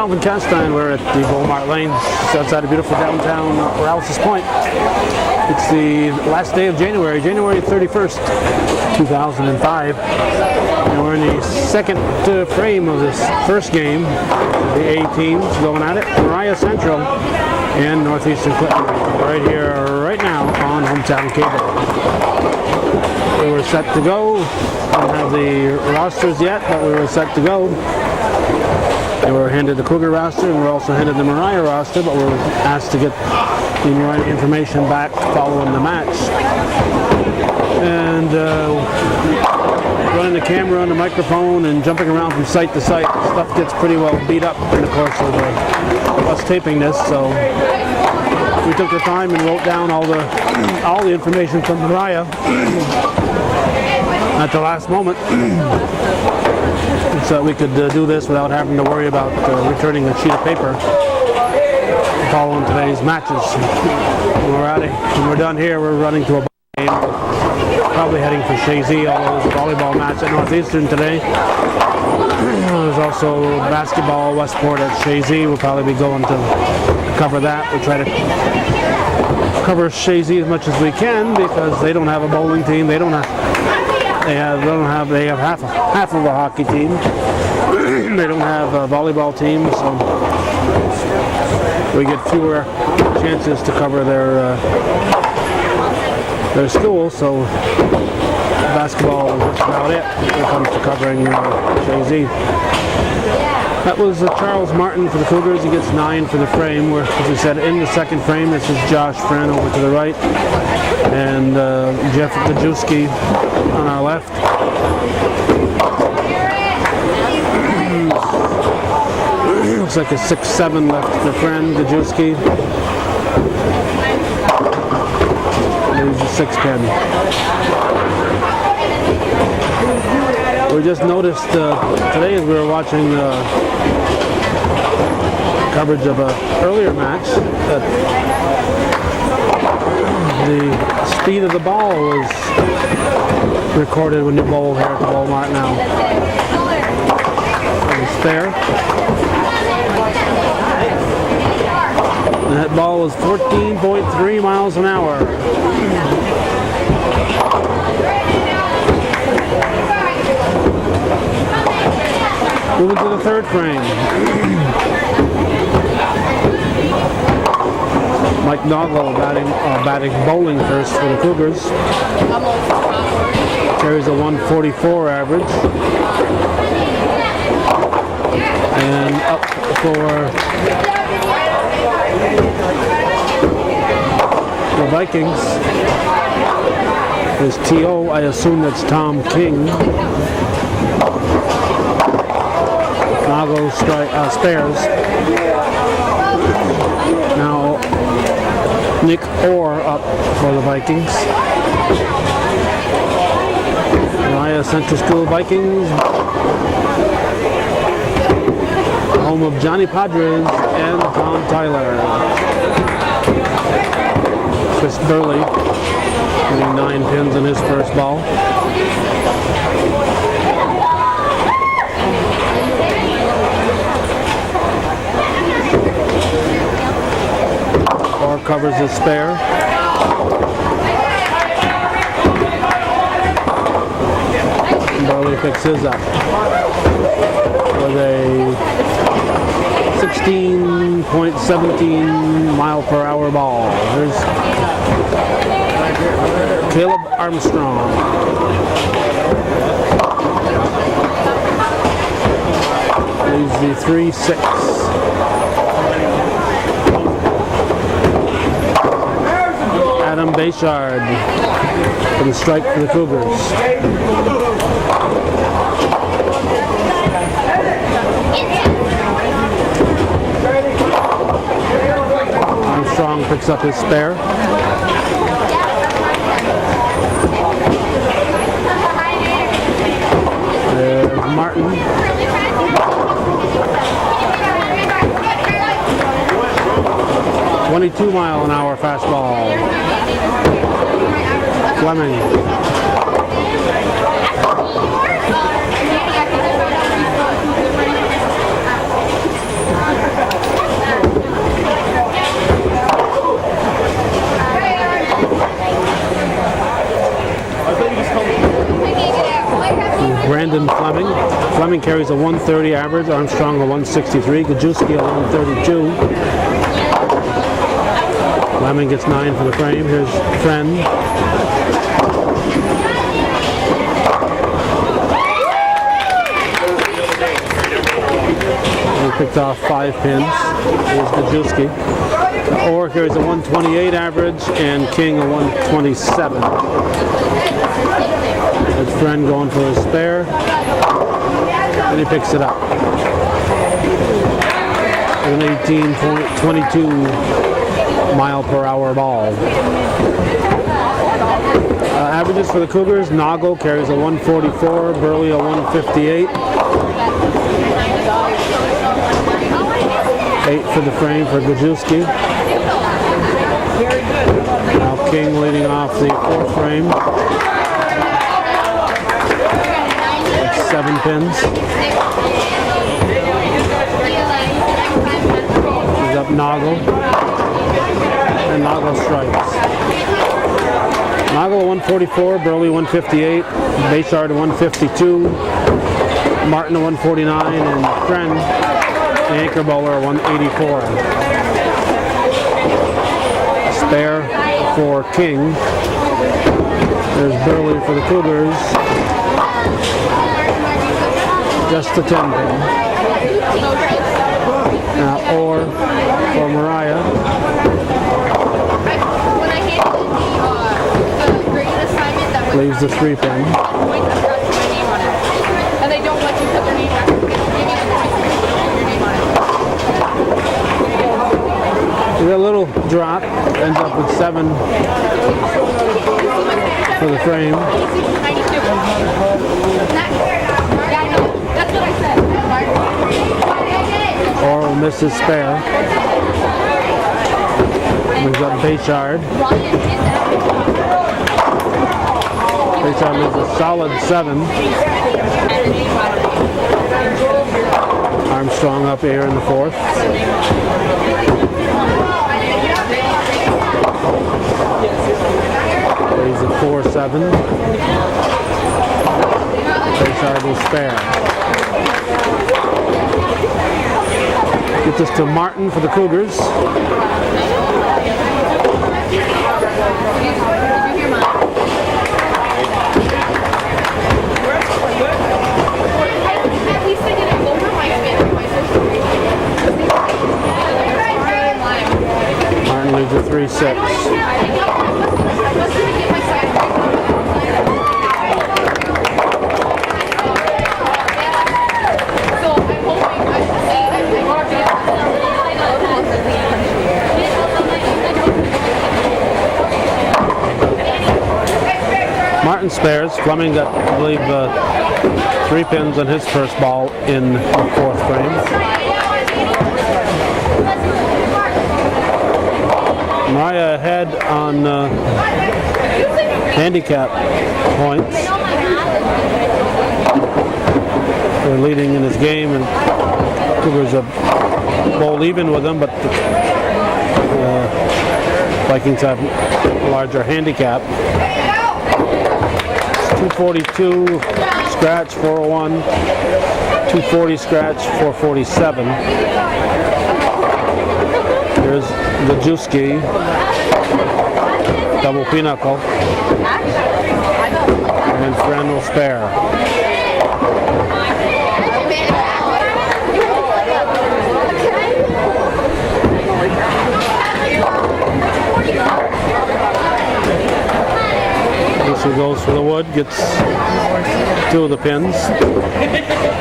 Jonathan Castine. We're at the Mart Lanes outside of beautiful downtown Rouse's Point. It's the last day of January 31st, 2005. And we're in the second frame of this first game. The A teams going at it. Moriah Central and Northeastern Clinton. Right here, right now on Hometown Cable. We were set to go. Don't have the rosters yet, but we were set to go. We were handed the Cougar roster, and we were also handed the Moriah roster, but we were asked to get the Moriah information back following the match. And running the camera and the microphone and jumping around from site to site, stuff gets pretty well beat up in the course of us taping this. So we took the time and wrote down all the information from Moriah at the last moment, so that we could do this without having to worry about returning a sheet of paper following today's matches. When we're done here, we're running to a game. Probably heading for Shazy, although there's a volleyball match at Northeastern today. There's also basketball, Westport at Shazy. We'll probably be going to cover that. We'll try to cover Shazy as much as we can because they don't have a bowling team. They have half of a hockey team. They don't have a volleyball team, so we get fewer chances to cover their school. So basketball is about it when it comes to covering Jay-Z. That was Charles Martin for the Cougars. He gets 9 for the frame. We're, as we said, in the second frame. This is Josh Friend over to the right, and Jeff Gajewski on our left. Looks like a 6-7 left for Friend, Gajewski. There's a 6-10. We just noticed today as we were watching coverage of an earlier match that the speed of the ball was recorded when you bowl here at the Mart now. It's fair. And that ball was 14.3 miles an hour. Moving to the third frame. Mike Noggle batting bowling first for the Cougars. Carries a 144 average. And up for the Vikings is T.O. I assume that's Tom King. Nago spares. Now Nick Orr up for the Vikings. Moriah Central School Vikings, home of Johnny Padres and Tom Tyler. Chris Burley getting 9 pins in his first ball. Orr covers his spare. Burley picks his up with a 16.17 mile per hour ball. Here's Caleb Armstrong. Leaves the 3-6. Adam Bayshard for the strike for the Cougars. Armstrong picks up his spare. There's Martin. .22-mile-an-hour fastball. Fleming. Brandon Fleming. Fleming carries a 130 average, Armstrong a 163, Gajewski a 132. Fleming gets 9 for the frame. Here's Friend. He picked off 5 pins. Here's Gajewski. Orr carries a 128 average and King a 127. That's Friend going for his spare. And he picks it up. An 18.22 mile per hour ball. Averages for the Cougars. Noggle carries a 144, Burley a 158. 8 for the frame for Gajewski. Now King leading off the 4th frame. 7 pins. He's up Noggle. And Noggle strikes. Noggle 144, Burley 158, Bayshard 152, Martin 149, and Friend, the anchor bowler 184. Spare for King. There's Burley for the Cougars. Just a 10 pin. Now Orr for Moriah. Leaves the 3 pin. And they don't let you put their name back. We got a little drop. Ends up with 7 for the frame. That's what I said. Orr will miss his spare. We've got Bayshard. Bayshard leaves a solid 7. Armstrong up here in the 4th. Leaves a 4-7. Bayshard will spare. Get this to Martin for the Cougars. Martin leaves a 3-6. Martin spares. Fleming got, I believe, 3 pins on his first ball in the 4th frame. Moriah ahead on handicap points. They're leading in his game, and Cougars are bowl even with them, but the Vikings have a larger handicap. 242 scratch, 401. 240 scratch, 447. Here's Gajewski. Double pinochle. And Friend will spare. This one goes for the wood, gets 2 of the pins.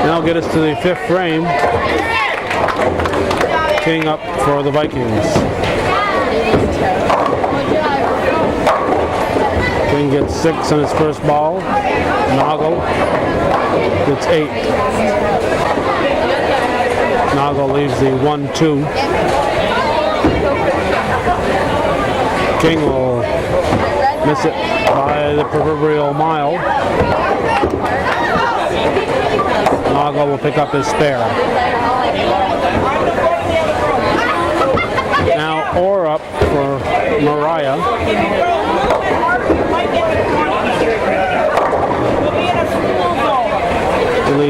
Now get us to the 5th frame. King up for the Vikings. King gets 6 on his first ball. Noggle gets 8. Noggle leaves the 1-2. King will miss it by the proverbial mile. Noggle will pick up his spare. Now Orr up for Moriah.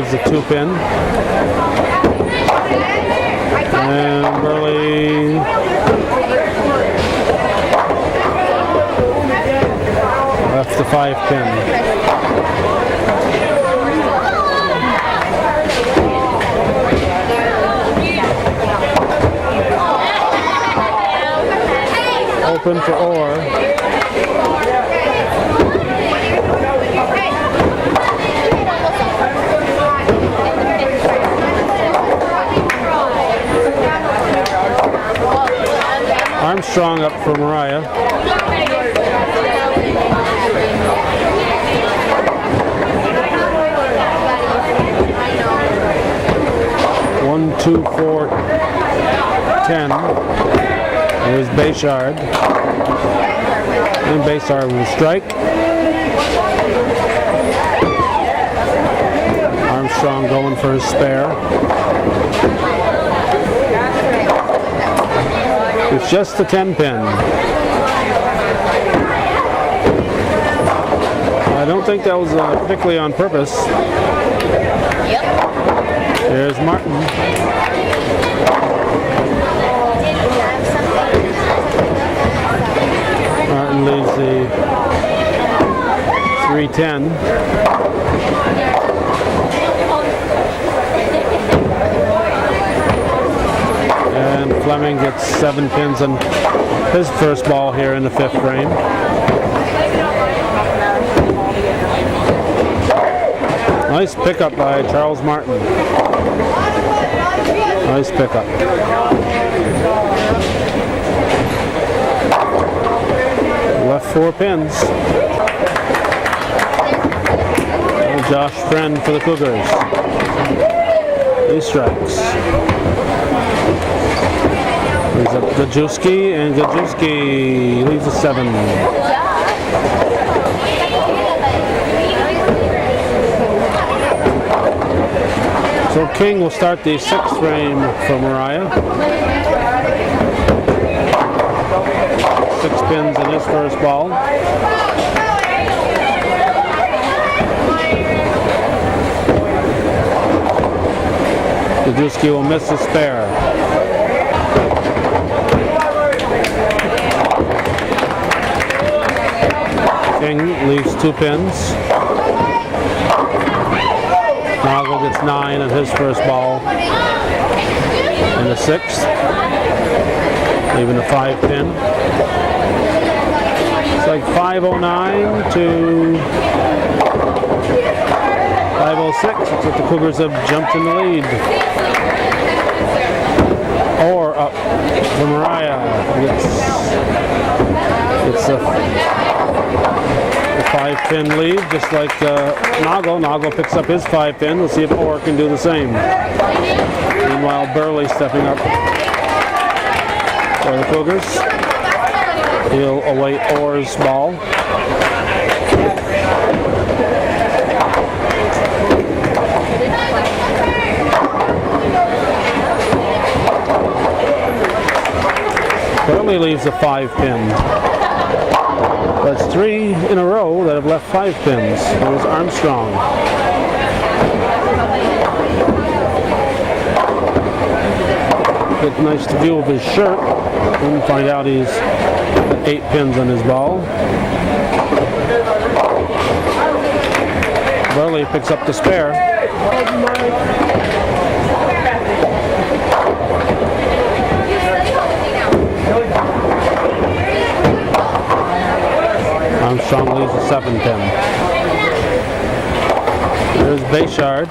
leaves the 2 pin. And Burley left the 5 pin. Open for Orr. Armstrong up for Moriah. One, 2, 4, 10. There's Bayshard. And Bayshard will strike. Armstrong going for his spare. It's just the 10 pin. I don't think that was particularly on purpose. There's Martin. Martin leaves the 310. And Fleming gets 7 pins on his first ball here in the 5th frame. Nice pickup by Charles Martin. Nice pickup. Left 4 pins. And Josh Friend for the Cougars. He strikes. Brings up Gajewski, and Gajewski leaves a 7. So King will start the 6th frame for Moriah. 6 pins in his first ball. Gajewski will miss his spare. King leaves 2 pins. Noggle gets 9 on his first ball in the 6th, leaving a 5 pin. It's like 5:09 to 5:06. Looks like the Cougars have jumped in the lead. Or up for Moriah. It's a 5-pin lead, just like Noggle. Noggle picks up his 5 pin. Let's see if Orr can do the same. Meanwhile, Burley stepping up for the Cougars. He'll await Orr's ball. Burley leaves a 5 pin. That's 3 in a row that have left 5 pins. There's Armstrong. Get a nice view of his shirt and find out he's got 8 pins on his ball. Burley picks up the spare. Armstrong leaves a 7 pin. There's Bayshard.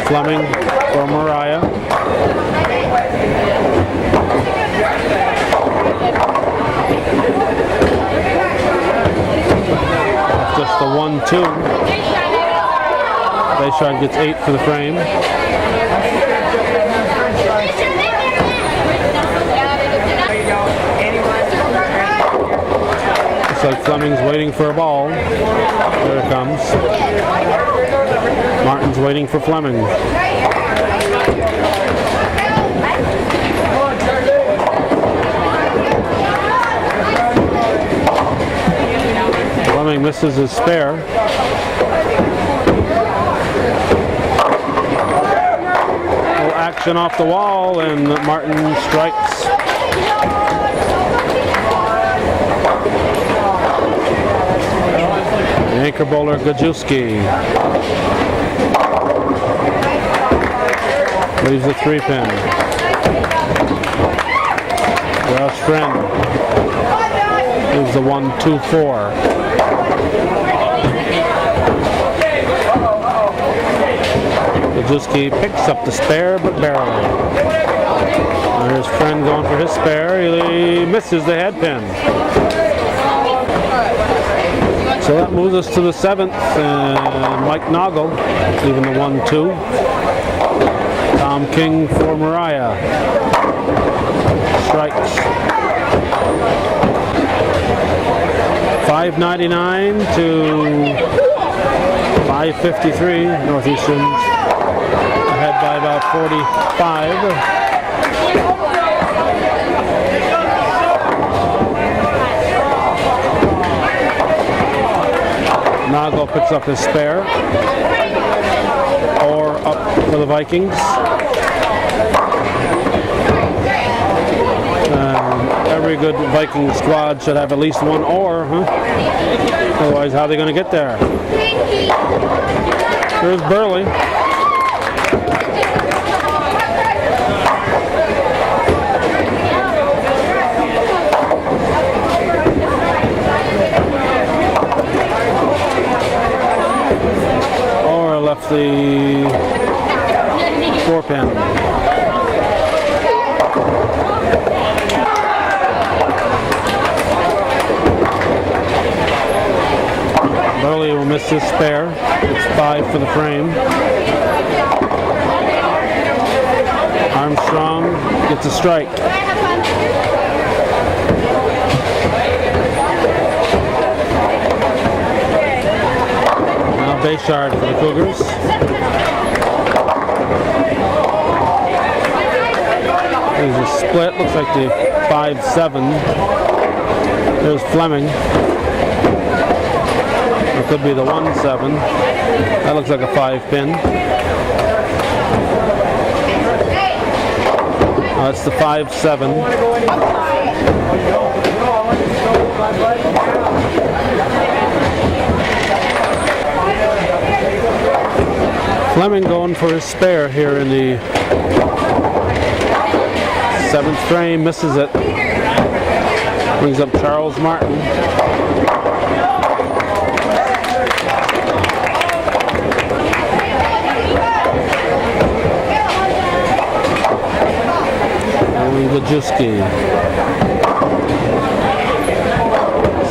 Fleming for Moriah. Just the 1-2. Bayshard gets 8 for the frame. Looks like Fleming's waiting for a ball. There it comes. Martin's waiting for Fleming. Fleming misses his spare. Little action off the wall, and Martin strikes. The anchor bowler Gajewski leaves the 3-pin. Josh Friend leaves the 1-2-4. Gajewski picks up the spare, but barely. There's Friend going for his spare. He misses the head pin. So that moves us to the 7th, and Mike Noggle leaving the 1-2. Tom King for Moriah. Strikes. 5:99 to 5:53. Northeastern's ahead by about 45. Nago picks up his spare, or up for the Vikings. Every good Viking squad should have at least one or, huh? Otherwise, how are they going to get there? There's Burley. Left the 4-pin. Burley will miss his spare. It's 5 for the frame. Armstrong gets a strike. Bayshard for the Cougars. There's a split, looks like the 5-7. There's Fleming. It could be the 1-7. That looks like a 5-pin. That's the 5-7. Fleming going for his spare here in the 7th frame, misses it. Brings up Charles Martin. And Gajewski.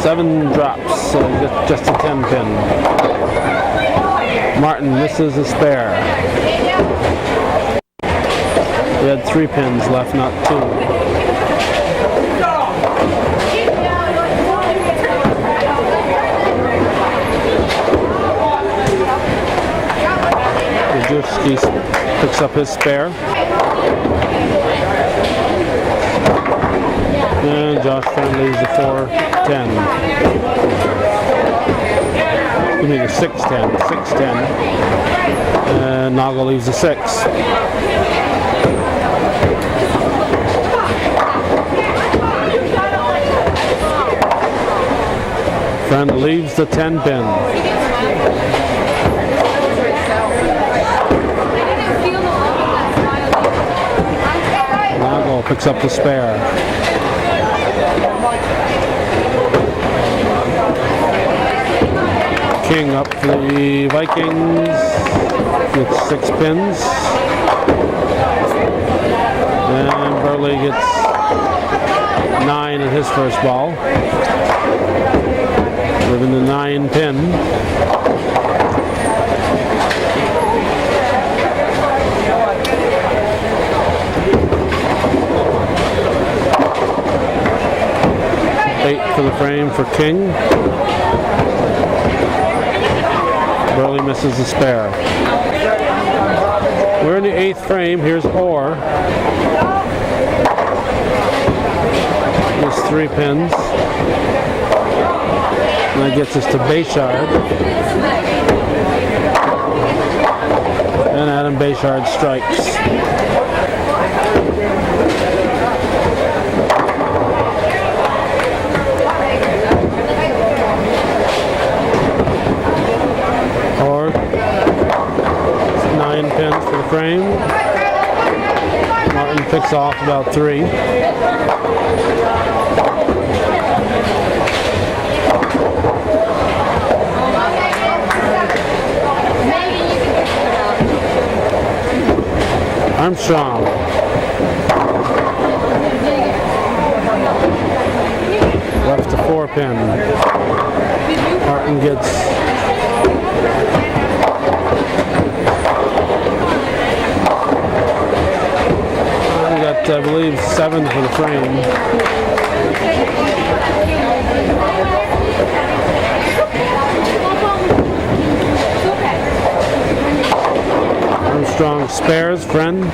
7 drops, so just a 10-pin. Martin misses a spare. We had 3 pins left, not 2. Gajewski picks up his spare. And Josh Friend leaves the 4-10. Give me the 6-10. And Nago leaves the 6. Friend leaves the 10-pin. Nago picks up the spare. King up for the Vikings with 6 pins. And Burley gets 9 in his first ball. Living the 9-pin. Eight for the frame for King. Burley misses the spare. We're in the 8th frame. Here's Orr. There's 3 pins. That gets us to Bayshard. And Adam Bayshard strikes. Or 9 pins for the frame. Martin picks off about 3. Armstrong. Left to 4 pin. Martin gets we got, I believe, 7 for the frame. Armstrong spares, friend.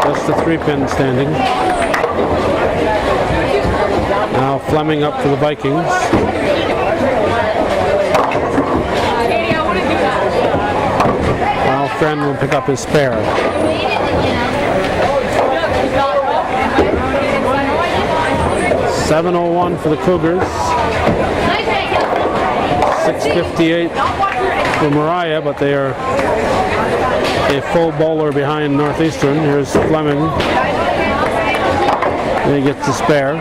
Just the 3 pin standing. Now Fleming up for the Vikings. Now friend will pick up his spare. 7:01 for the Cougars. 6:58 for Moriah, but they are a full bowler behind Northeastern. Here's Fleming. And he gets the spare.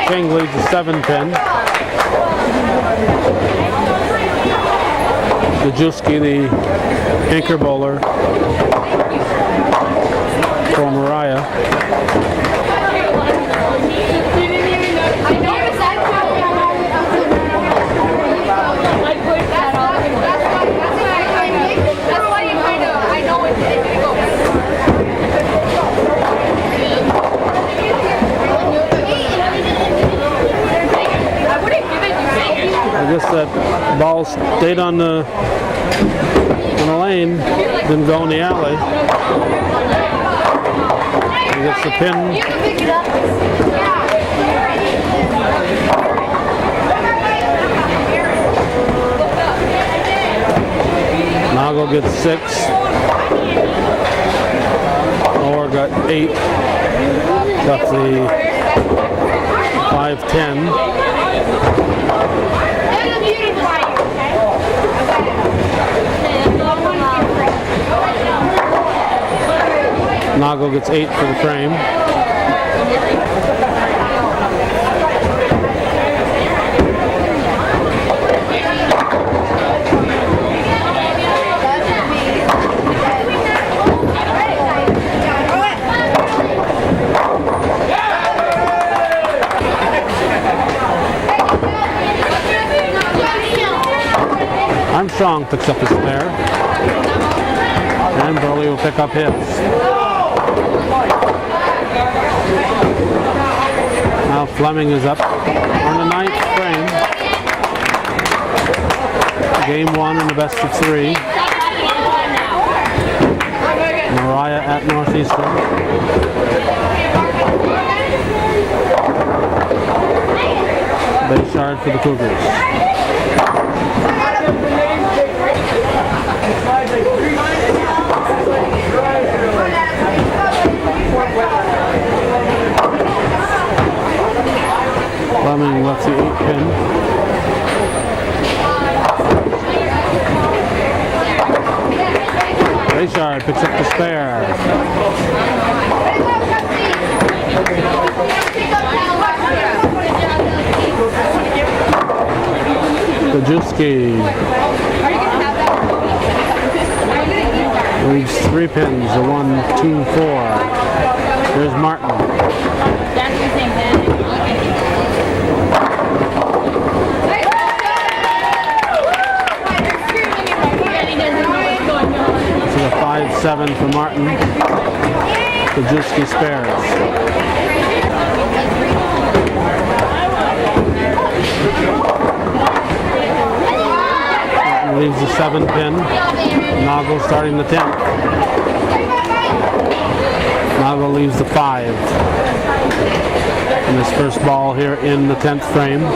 King leads the 7 pin. Dajewski, the anchor bowler for Moriah. I guess that ball stayed on the lane, didn't go in the alley. He gets the pin. Nago gets 6. Or got 8. Got the 5-10. Nago gets 8 for the frame. Armstrong picks up his spare. And Burley will pick up his. Now Fleming is up on the 9th frame. Game 1 in the best of 3. Moriah at Northeastern. Bayshard for the Cougars. Fleming left the 8 pin. Bayshard picks up the spare. Dajewski leaves 3 pins, a 1, 2, 4. There's Martin. This is a 5-7 for Martin. Dajewski spares. 7 pin. Noggle starting the 10th. Noggle leaves the 5. And his first ball here in the 10th frame.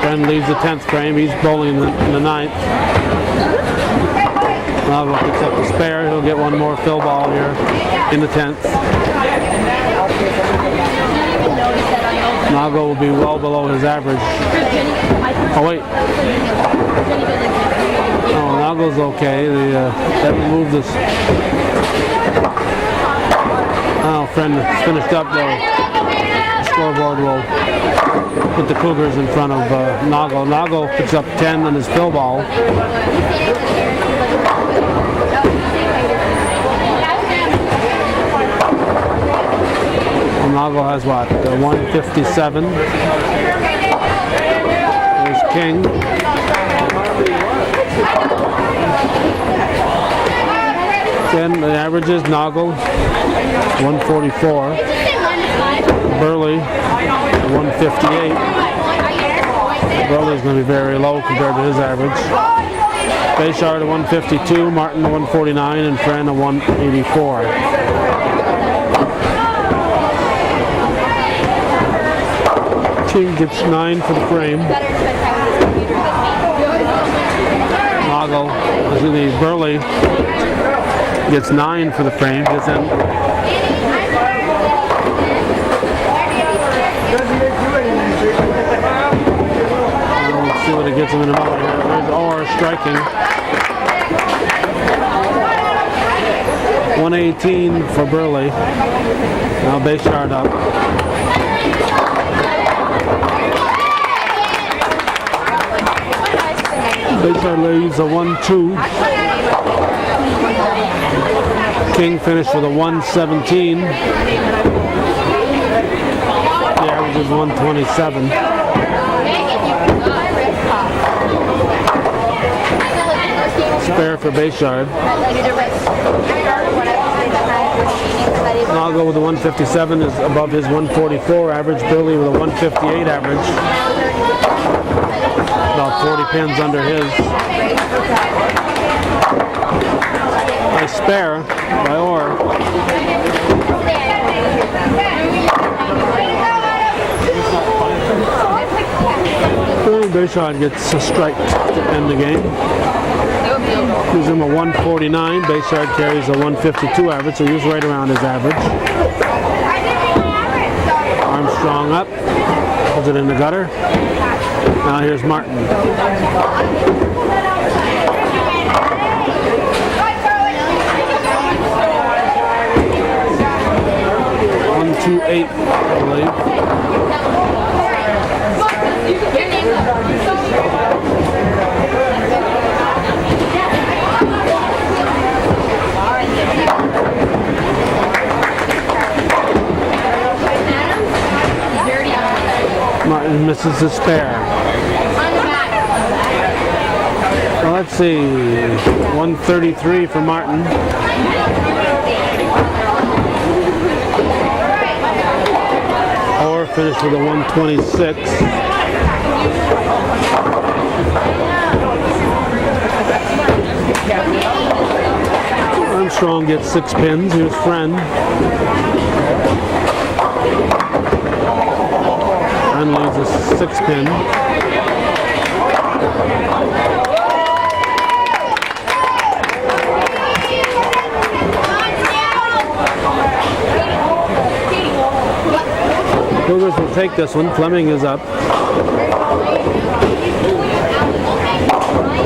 Friend leaves the 10th frame. He's bowling in the 9th. Noggle picks up the spare. He'll get one more fill ball here in the 10th. Noggle will be well below his average. Oh wait. Oh, Noggle's okay. That removed this. Oh, Friend finished up though. The scoreboard will put the Cougars in front of Noggle. Noggle picks up 10 on his fill ball. Noggle has what? 157. There's King. Then the average is Noggle 144. Burley 158. Burley's going to be very low compared to his average. Bayshard a 152, Martin a 149, and Friend a 184. King gets 9 for the frame. Burley gets 9 for the frame. Let's see what it gets him in a moment here. There's Orr striking. 118 for Burley. Now Bayshard up. Bayshard leaves a 1-2. King finished with a 117. The average is 127. Spare for Bayshard. Noggle with a 157 is above his 144 average. Burley with a 158 average. About 40 pins under his. Nice spare by Orr. Bayshard gets a strike to end the game. Gives him a 149. Bayshard carries a 152 average, so he's right around his average. Armstrong up. Puts it in the gutter. Now here's Martin. 128, I believe. Martin misses the spare. Well, let's see. 133 for Martin. Orr finished with a 126. Armstrong gets 6 pins. Here's Friend. Friend leaves a 6 pin. Cougars will take this one. Fleming is up.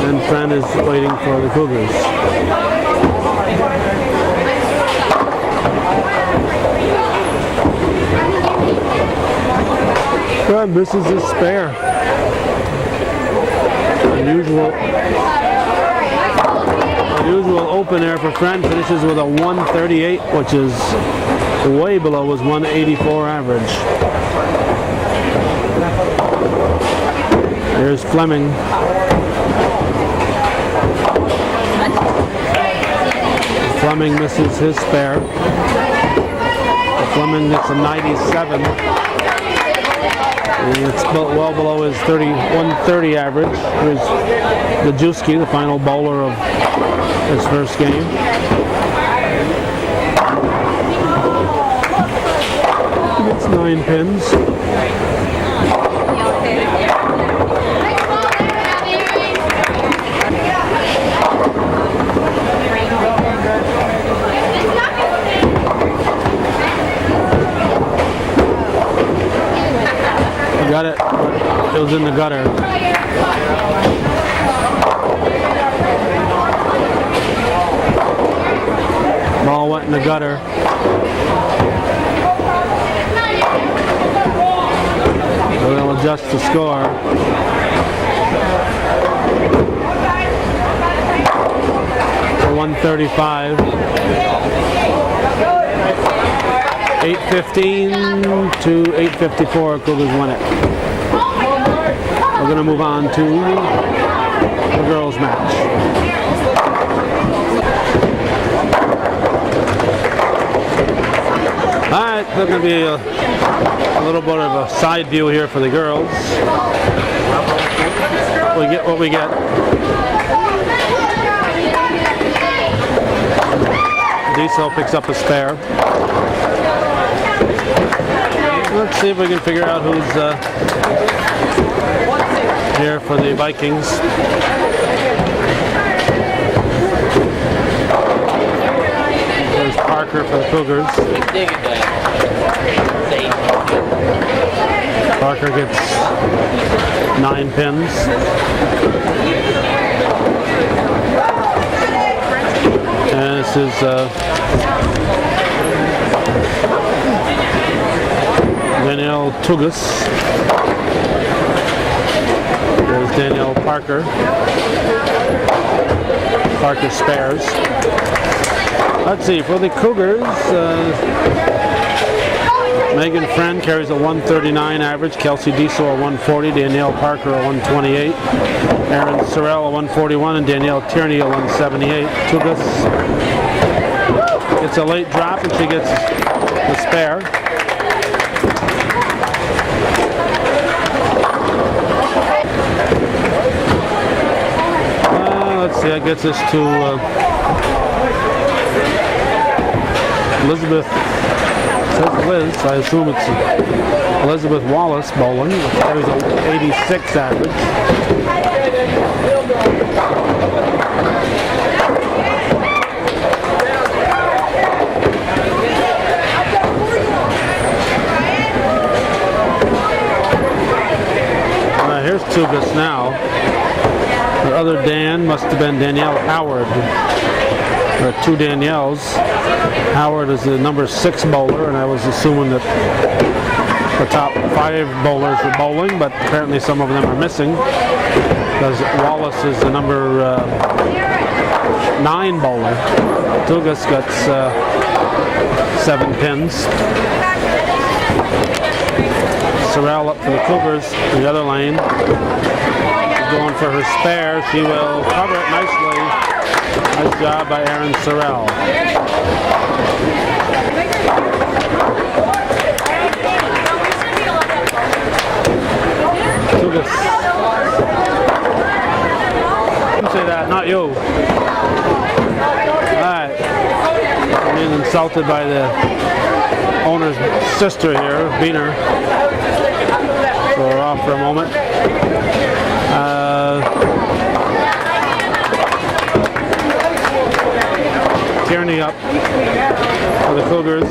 And Friend is waiting for the Cougars. Friend misses his spare. Unusual open air for Friend. Finishes with a 138, which is way below his 184 average. Here's Fleming. Fleming misses his spare. Fleming gets a 97. And it's well below his 130 average. Here's Majewski, the final bowler of his first game. He gets 9 pins. Got it. It was in the gutter. Ball went in the gutter. We'll adjust the score. For 135. 8:15 to 8:54, Cougars win it. We're going to move on to the girls' match. All right, there's going to be a little bit of a side view here for the girls. We get what we get. Diesel picks up a spare. Let's see if we can figure out who's here for the Vikings. There's Parker for the Cougars. Parker gets 9 pins. And this is Danielle Tugas. There's Danielle Parker. Parker spares. Let's see, for the Cougars, Megan Friend carries a 139 average, Kelsey Diesel a 140, Danielle Parker a 128, Erin Sorrell a 141, and Danielle Tierney a 178. Tugas gets a late drop and she gets the spare. Let's see, that gets us to Elizabeth, says Liz, I assume it's Elizabeth Wallace bowling. There's an 86 average. Here's Tugas now. The other Dan must have been Danielle Howard. There are 2 Danielles. Howard is the number 6 bowler, and I was assuming that the top 5 bowlers were bowling, but apparently some of them are missing, because Wallace is the number 9 bowler. Tugas gets 7 pins. Sorrell up for the Cougars in the other lane. Going for her spare. She will cover it nicely. Nice job by Erin Sorrell. Tugas. Don't say that, not you. Alright. I'm being insulted by the owner's sister here, Beener. So we're off for a moment. Tierney up for the Cougars.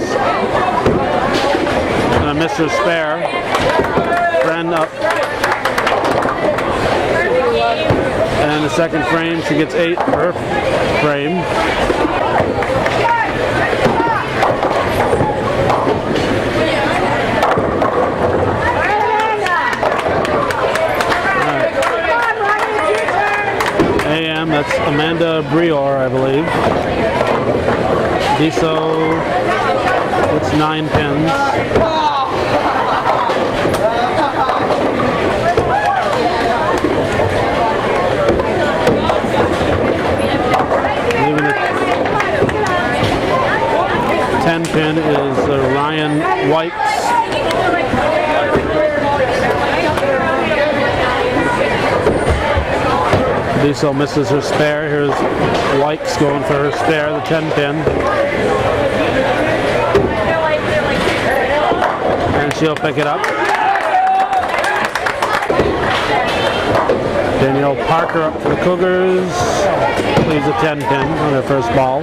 Gonna miss her spare. Friend up. And the second frame, she gets 8 for her frame. AM, that's Amanda Brior, I believe. Diesel, it's 9 pins. Diesel misses her spare. Here's Wykes going for her spare, the 10 pin. And she'll pick it up. Danielle Parker up for the Cougars. Leaves a 10 pin on her first ball.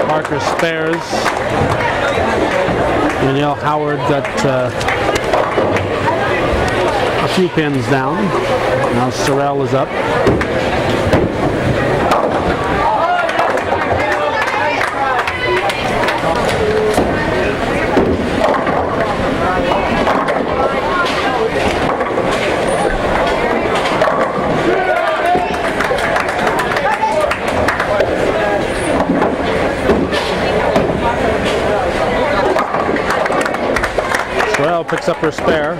Parker spares. Danielle Howard got a few pins down. Now Sorrell is up. Sorrell picks up her spare.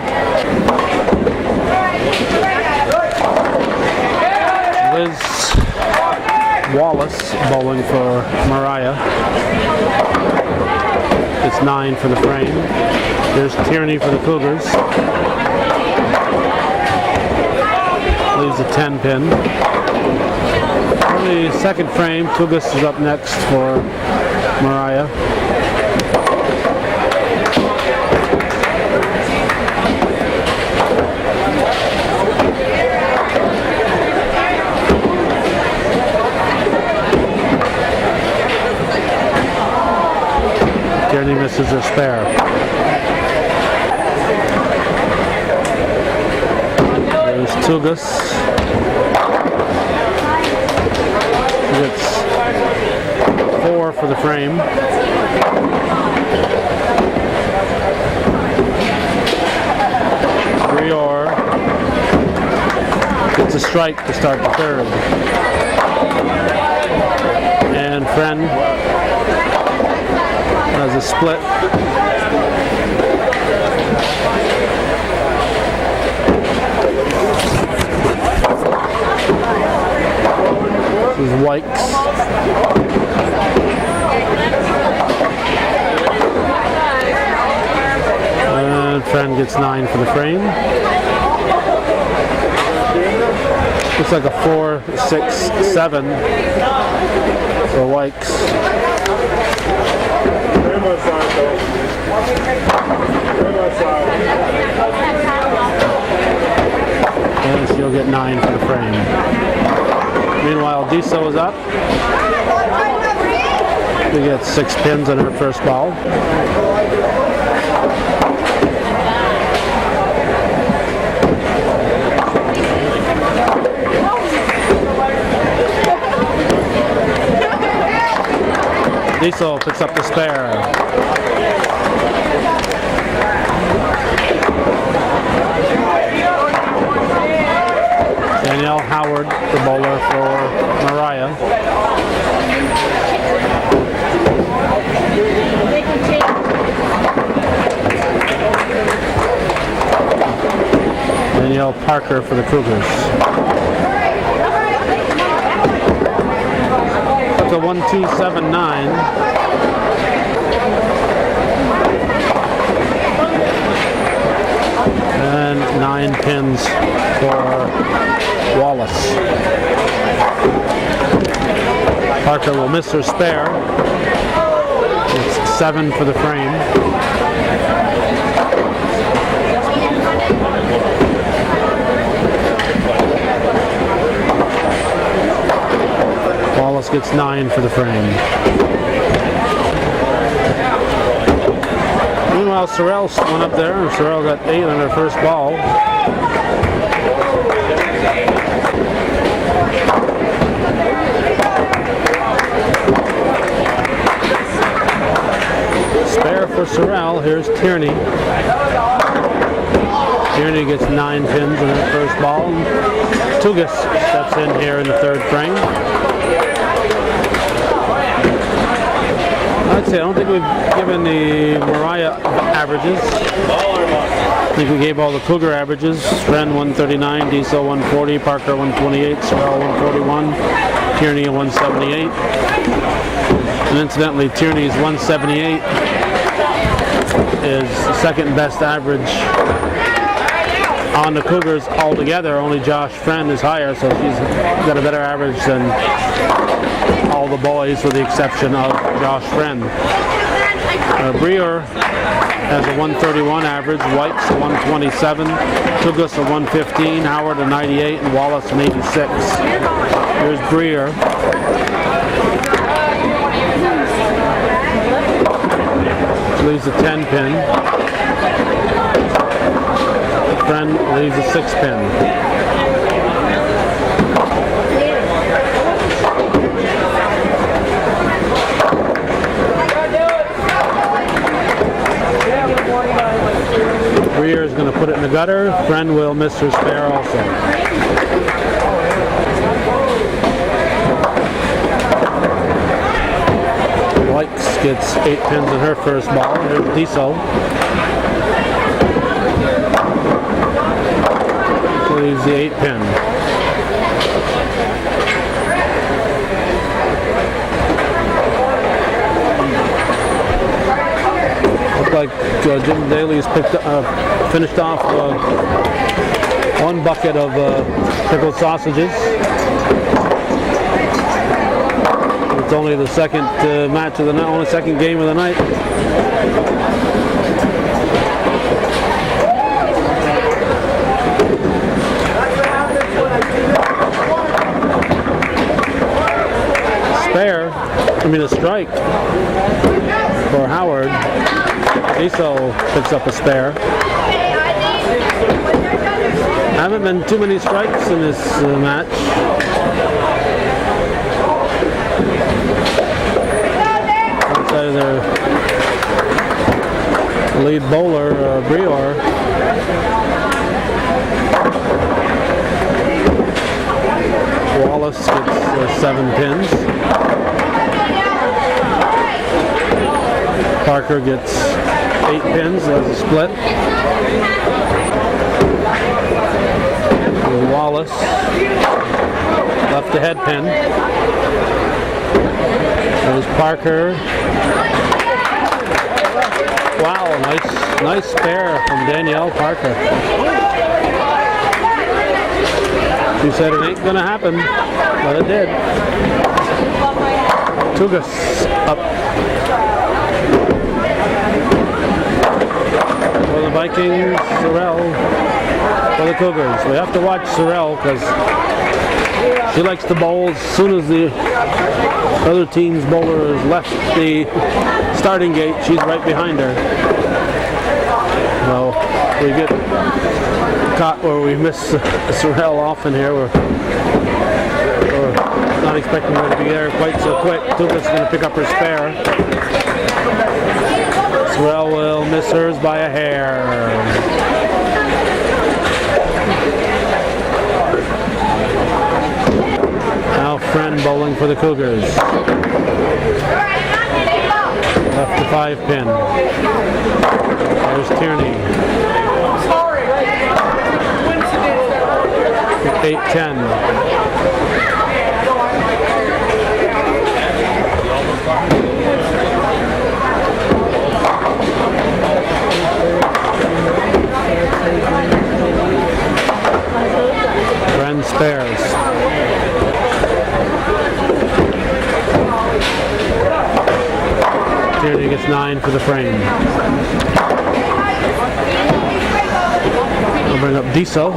Liz Wallace bowling for Moriah. It's 9 for the frame. There's Tierney for the Cougars. Leaves a 10 pin. For the second frame, Cougars is up next for Moriah. Tierney misses her spare. There's Tugas. She gets 4 for the frame. Brior gets a strike to start the third. And Friend has a split. This is Wykes. And Friend gets 9 for the frame. Looks like a 4-6-7 for Wykes. And she'll get 9 for the frame. Meanwhile, Diesel is up. She gets 6 pins on her first ball. Diesel picks up the spare. Danielle Howard, the bowler for Moriah. Danielle Parker for the Cougars. That's a 1-2-7-9. And 9 pins for Wallace. Parker will miss her spare. It's 7 for the frame. Wallace gets 9 for the frame. Meanwhile, Sorrell went up there, and Sorrell got 8 on her first ball. Spare for Sorrell. Here's Tierney. Tierney gets 9 pins on her first ball. Tugas steps in here in the third frame. I'd say I don't think we've given the Moriah averages. I think we gave all the Cougar averages. Ren 139, Diesel 140, Parker 128, Sorrell 141, Tierney 178. And incidentally, Tierney's 178 is the second best average on the Cougars altogether. Only Josh Friend is higher, so she's got a better average than all the boys with the exception of Josh Friend. Breer has a 131 average, White's a 127, Tugas a 115, Howard a 98, and Wallace an 86. Here's Breer. Leaves a 10 pin. Friend leaves a 6 pin. Breer is going to put it in the gutter. Friend will miss her spare also. Whites gets 8 pins in her first ball. Here's Diesel. Leaves the 8 pin. Looks like Jim Daly's finished off one bucket of pickled sausages. It's only the second match of the night, only second game of the night. A strike for Howard. Diesel picks up a spare. Haven't been too many strikes in this match. Outside of their lead bowler, Breer. Wallace gets 7 pins. Parker gets 8 pins as a split. And Wallace left the head pin. There's Parker. Wow, nice spare from Danielle Parker. She said it ain't gonna happen, but it did. Tugas up. For the Vikings, Sorrell for the Cougars. We have to watch Sorrell because she likes to bowl as soon as the other team's bowler has left the starting gate. She's right behind her. So we get caught where we miss Sorrell often here. We're not expecting her to be there quite so quick. Tugas going to pick up her spare. Sorrell will miss hers by a hair. Now Friend bowling for the Cougars. Left to 5 pin. There's Tierney. 8-10. Friend spares. Tierney gets 9 for the frame. I'll bring up Diesel.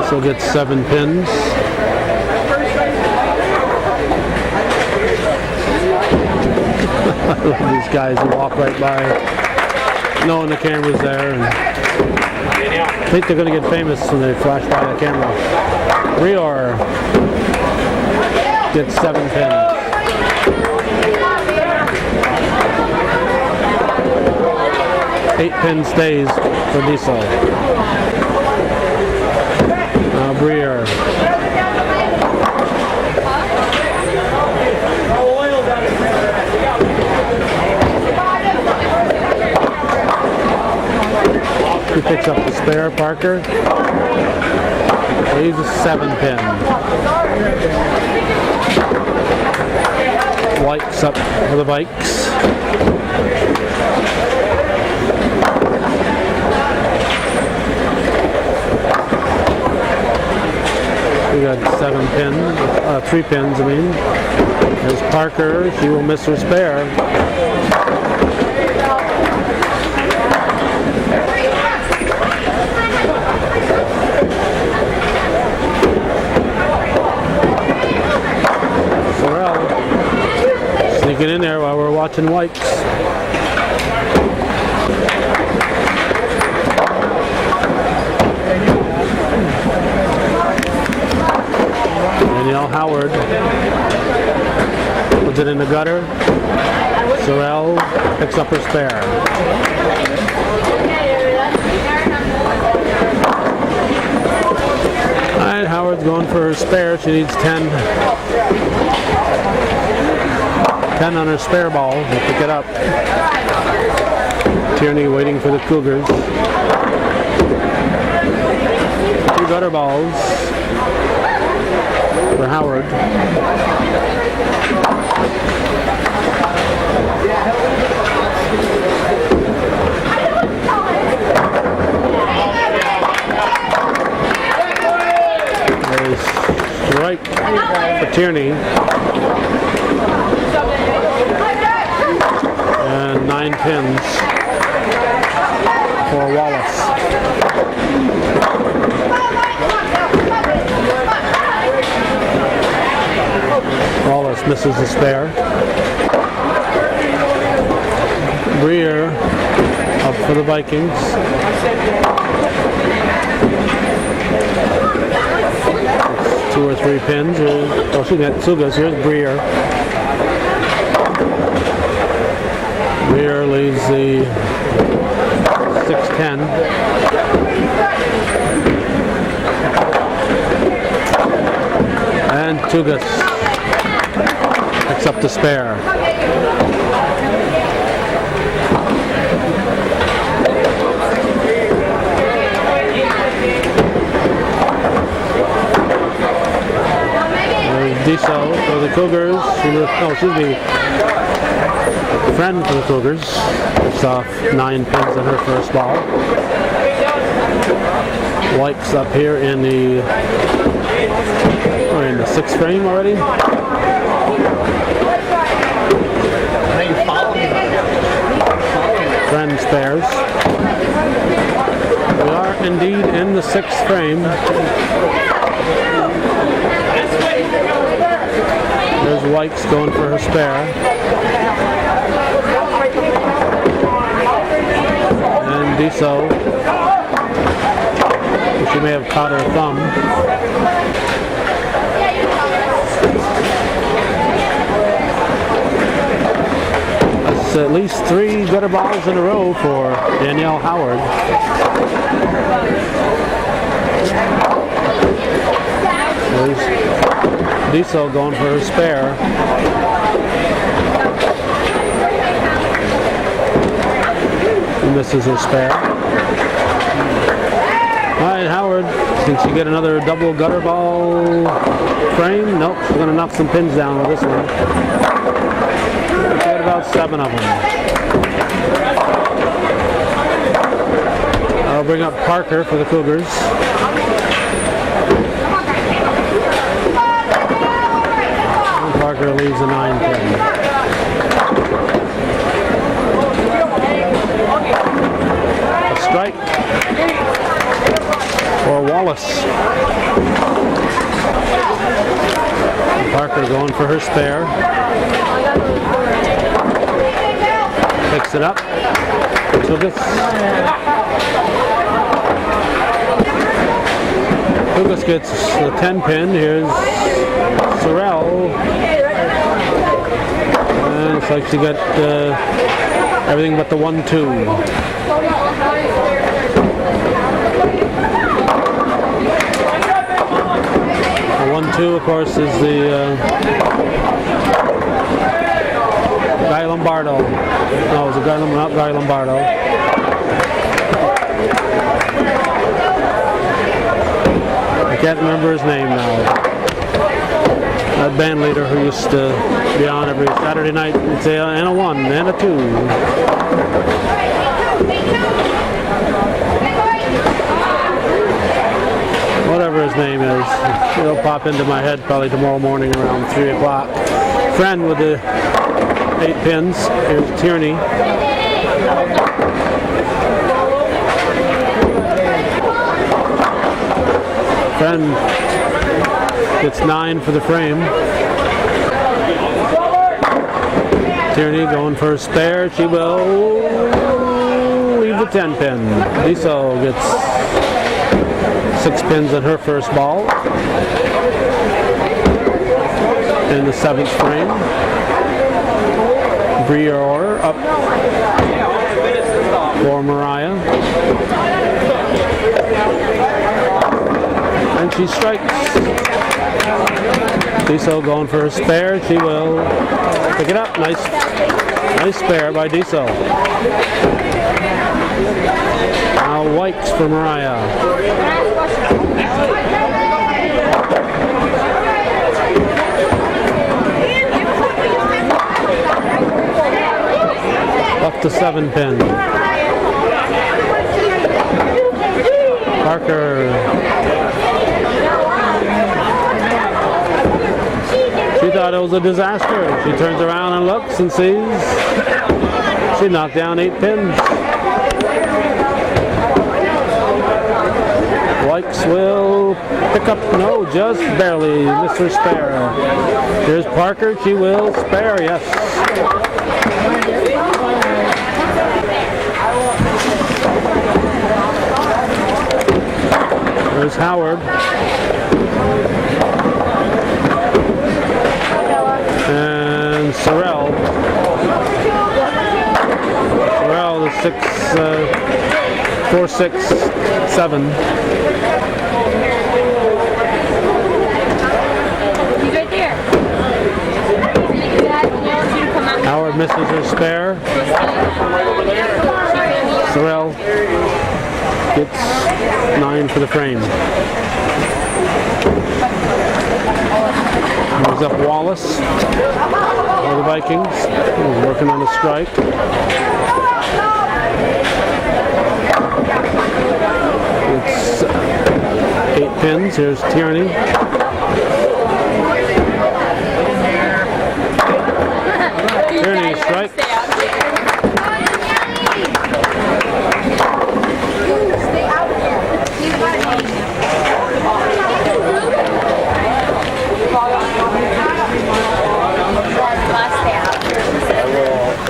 Diesel gets 7 pins. I love these guys who walk right by knowing the camera's there. And I think they're going to get famous when they flash by the camera. Breer gets 7 pins. 8 pin stays for Diesel. Now Breer. Picks up the spare, Parker. Leaves a 7-pin. White's up for the Vikes. We got 7 pins, 3 pins, I mean. There's Parker. She will miss her spare. Sneaking in there while we're watching Whites. Danielle Howard puts it in the gutter. Sorrell picks up her spare. Alright, Howard's going for her spare. She needs 10 on her spare ball to pick it up. Tierney waiting for the Cougars. 2 gutter balls for Howard. There's strike for Tierney. And 9 pins for Wallace. Wallace misses the spare. Breer up for the Vikings. It's 2 or 3 pins. Oh, she goes. Here's Breer. Breer leaves the 6-10. And Tugas picks up the spare. There's Diesel for the Cougars. She's the friend for the Cougars. Picks off 9 pins on her first ball. White's up here in the 6th frame already. Friend spares. We are indeed in the 6th frame. There's White's going for her spare. And Diso. She may have caught her thumb. That's at least 3 gutter balls in a row for Danielle Howard. There's Diesel going for her spare. She misses her spare. Alright, Howard, can she get another double gutter ball frame? Nope, she's going to knock some pins down with this one. She's got about 7 of them. I'll bring up Parker for the Cougars. And Parker leaves a 9 pin. A strike for Wallace. Parker going for her spare. Picks it up. Tugas gets the 10 pin. Here's Sorrell. And looks like she got everything but the 1-2. The 1-2, of course, is the Guy Lombardo. No, it was a Guy, not Guy Lombardo. I can't remember his name now. That band leader who used to be on every Saturday night and say, and a 1, and a 2. Whatever his name is, it'll pop into my head probably tomorrow morning around 3 o'clock. Friend with the 8 pins, here's Tierney. Friend gets 9 for the frame. Tierney going for a spare. She will leave the 10 pin. Diesel gets 6 pins on her first ball. In the 7th frame. Breer up for Moriah. And she strikes. Diesel going for a spare. She will pick it up. Nice spare by Diesel. Now Wikes for Moriah. Up to 7 pin. Parker. She thought it was a disaster. She turns around and looks and sees she knocked down 8 pins. Wikes will pick up, no, just barely, missed her spare. Here's Parker, she will spare, yes. There's Howard. And Sorrell. Sorrell is 4, 6, 7. He's right there. Howard misses her spare. Sorrell gets 9 for the frame. Moves up Wallace for the Vikings. He's working on a strike. It's 8 pins. Here's Tierney. Tierney strike.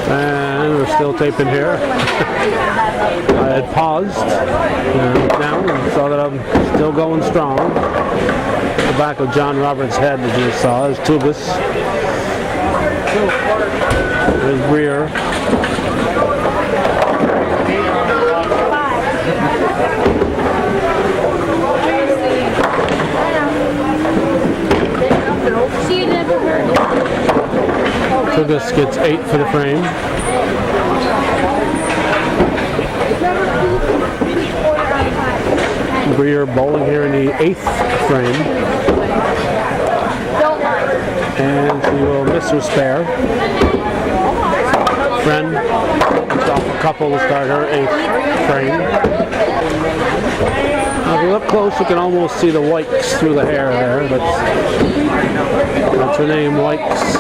And we're still taping here. I had paused and looked down and saw that I'm still going strong. The back of John Roberts' head, as you saw, is Tubus. There's Breer. Tubus gets 8 for the frame. Breer bowling here in the 8th frame. And she will miss her spare. Friend gets off a couple to start her 8th frame. Now if you look close, you can almost see the Wikes through the hair there. That's her name, Wikes.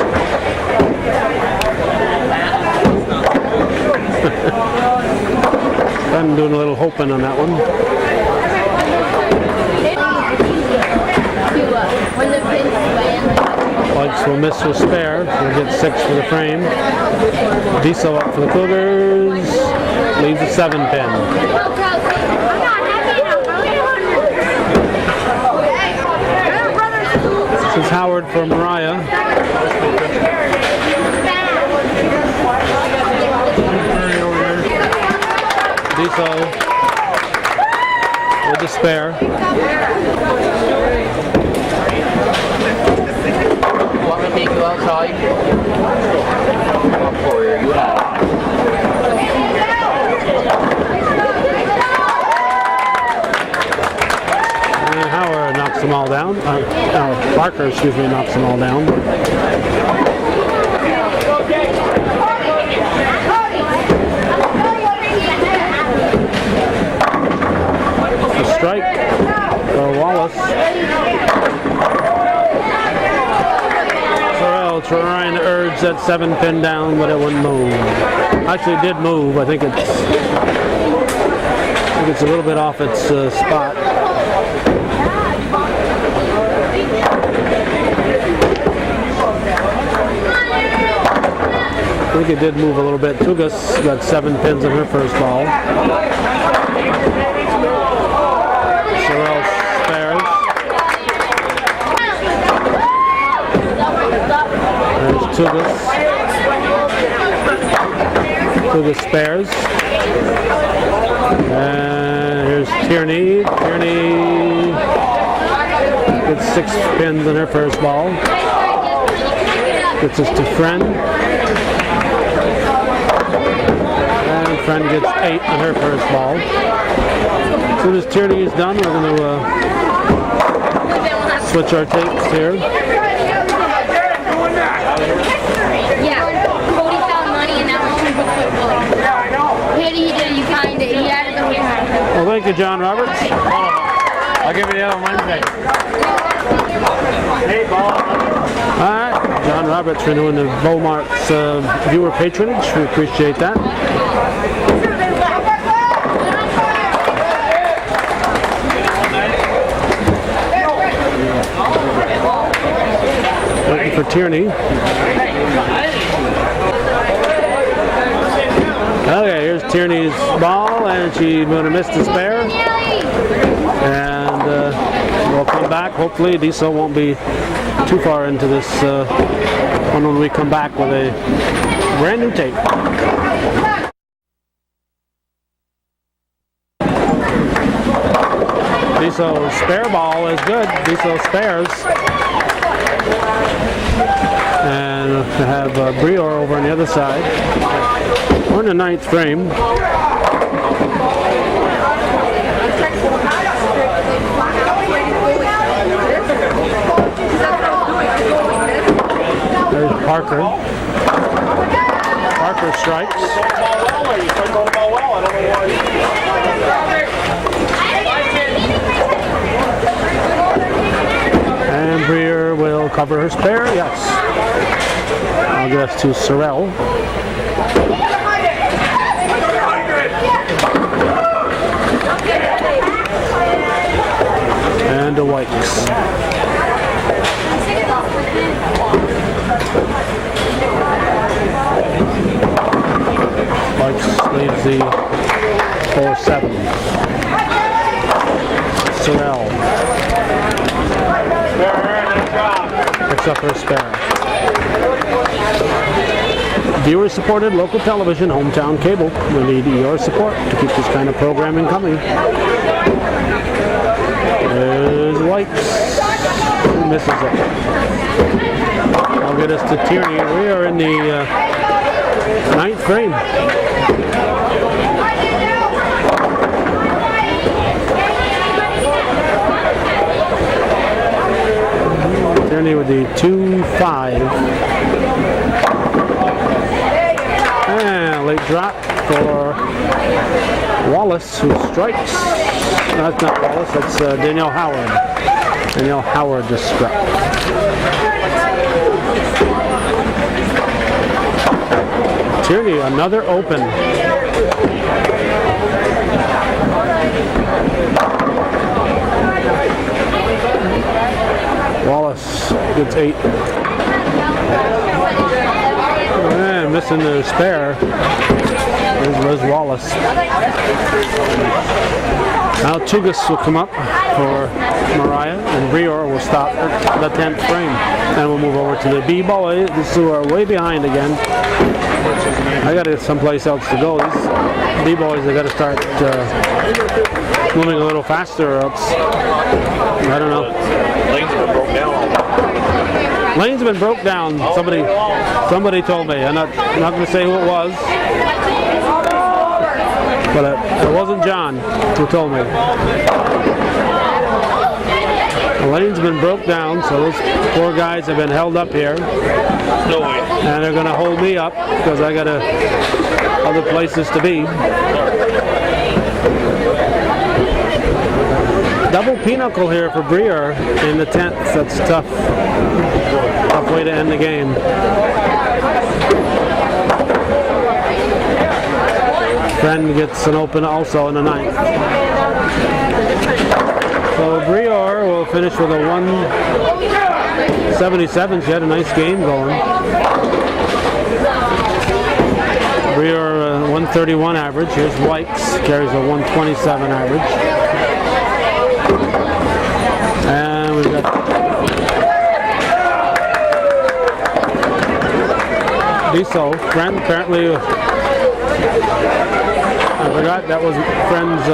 I'm doing a little hoping on that one. Wikes will miss her spare. She'll get 6 for the frame. Diesel up for the Cougars. Leaves a 7 pin. This is Howard for Moriah. Diesel with the spare. Want me to meet you outside? Parker, excuse me, knocks them all down. A strike for Wallace. Sorrell trying to urge that 7-pin down, but it wouldn't move. Actually, it did move. I think it's a little bit off its spot. I think it did move a little bit. Cougars got 7 pins on her first ball. Sorrell spares. There's Cougars. Cougars spares. And here's Tierney. Tierney gets 6 pins on her first ball. Gets us to Friend. And Friend gets 8 on her first ball. As soon as Tierney is done, we're going to switch our tapes here. Yeah, Cody found money and that was too good for Willie. Yeah, I know. He added the whole time. Well, thank you, John Roberts. I'll give you the other Wednesday. Hey, ball. All right, John Roberts renewing the Mart's viewer patronage. We appreciate that. Waiting for Tierney. Okay, here's Tierney's ball, and she's going to miss the spare. And we'll come back. Hopefully, Diesel won't be too far into this one when we come back with a brand new tape. Diesel's spare ball is good. Diesel spares. And we have Brior over on the other side. We're in the 9th frame. There's Parker. Parker strikes. And Brier will cover her spare. Yes. I'll give us to Sorrell. And to Wikes. Wikes leaves the 4-7. Sorrell picks up her spare. Viewer-supported local television, hometown cable. We need your support to keep this kind of programming coming. There's Wikes. Who misses it? I'll get us to Tierney. We are in the 9th frame. Tierney with the 2-5. And late drop for Wallace, who strikes. No, that's not Wallace, that's Danielle Howard. Danielle Howard just struck. Tierney, another open. Wallace gets 8. And missing the spare. There's Liz Wallace. Now Cougars will come up for Moriah, and Brior will stop at the 10th frame. And we'll move over to the B-boys. These two are way behind again. I got to get someplace else to go. These B-boys, they got to start moving a little faster, or else I don't know. Lane's been broke down. Somebody told me. I'm not going to say who it was, but it wasn't John who told me. The lane's been broke down, so those poor guys have been held up here. No way. And they're going to hold me up because I got other places to be. Double pinochle here for Briere in the 10th. That's tough. Tough way to end the game. Friend gets an open also in the 9th. So Briere will finish with a 177. She had a nice game going. Briere 131 average. Here's Wykes, carries a 127 average. And we've got Diesel, Friend apparently. I forgot that was Friend's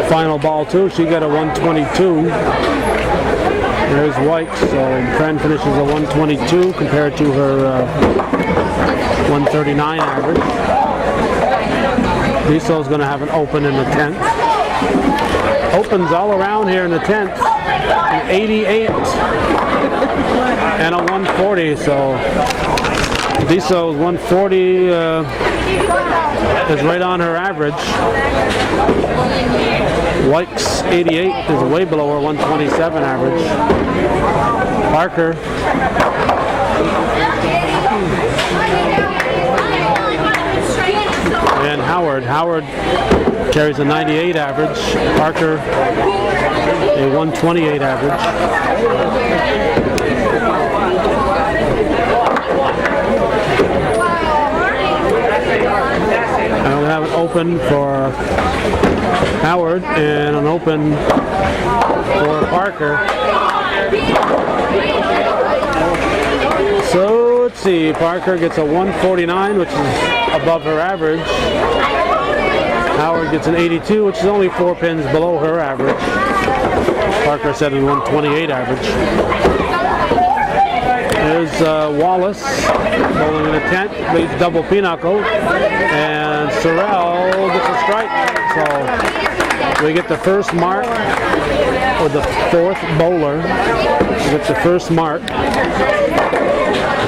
final ball too. She got a 122. There's White, so Friend finishes a 122 compared to her 139 average. Diesel's going to have an open in the 10th. Opens all around here in the 10th. An 88 and a 140, so Diesel's 140 is right on her average. White's 88 is way below her 127 average. Parker and Howard carries a 98 average. Parker a 128 average. And we'll have an open for Howard and an open for Parker. So let's see, Parker gets a 149, which is above her average. Howard gets an 82, which is only 4 pins below her average. Parker set in 128 average. There's Wallace bowling in the 10th, leads double pinochle, and Sorrell gets a strike. So we get the first mark, or the 4th bowler. We get the first mark.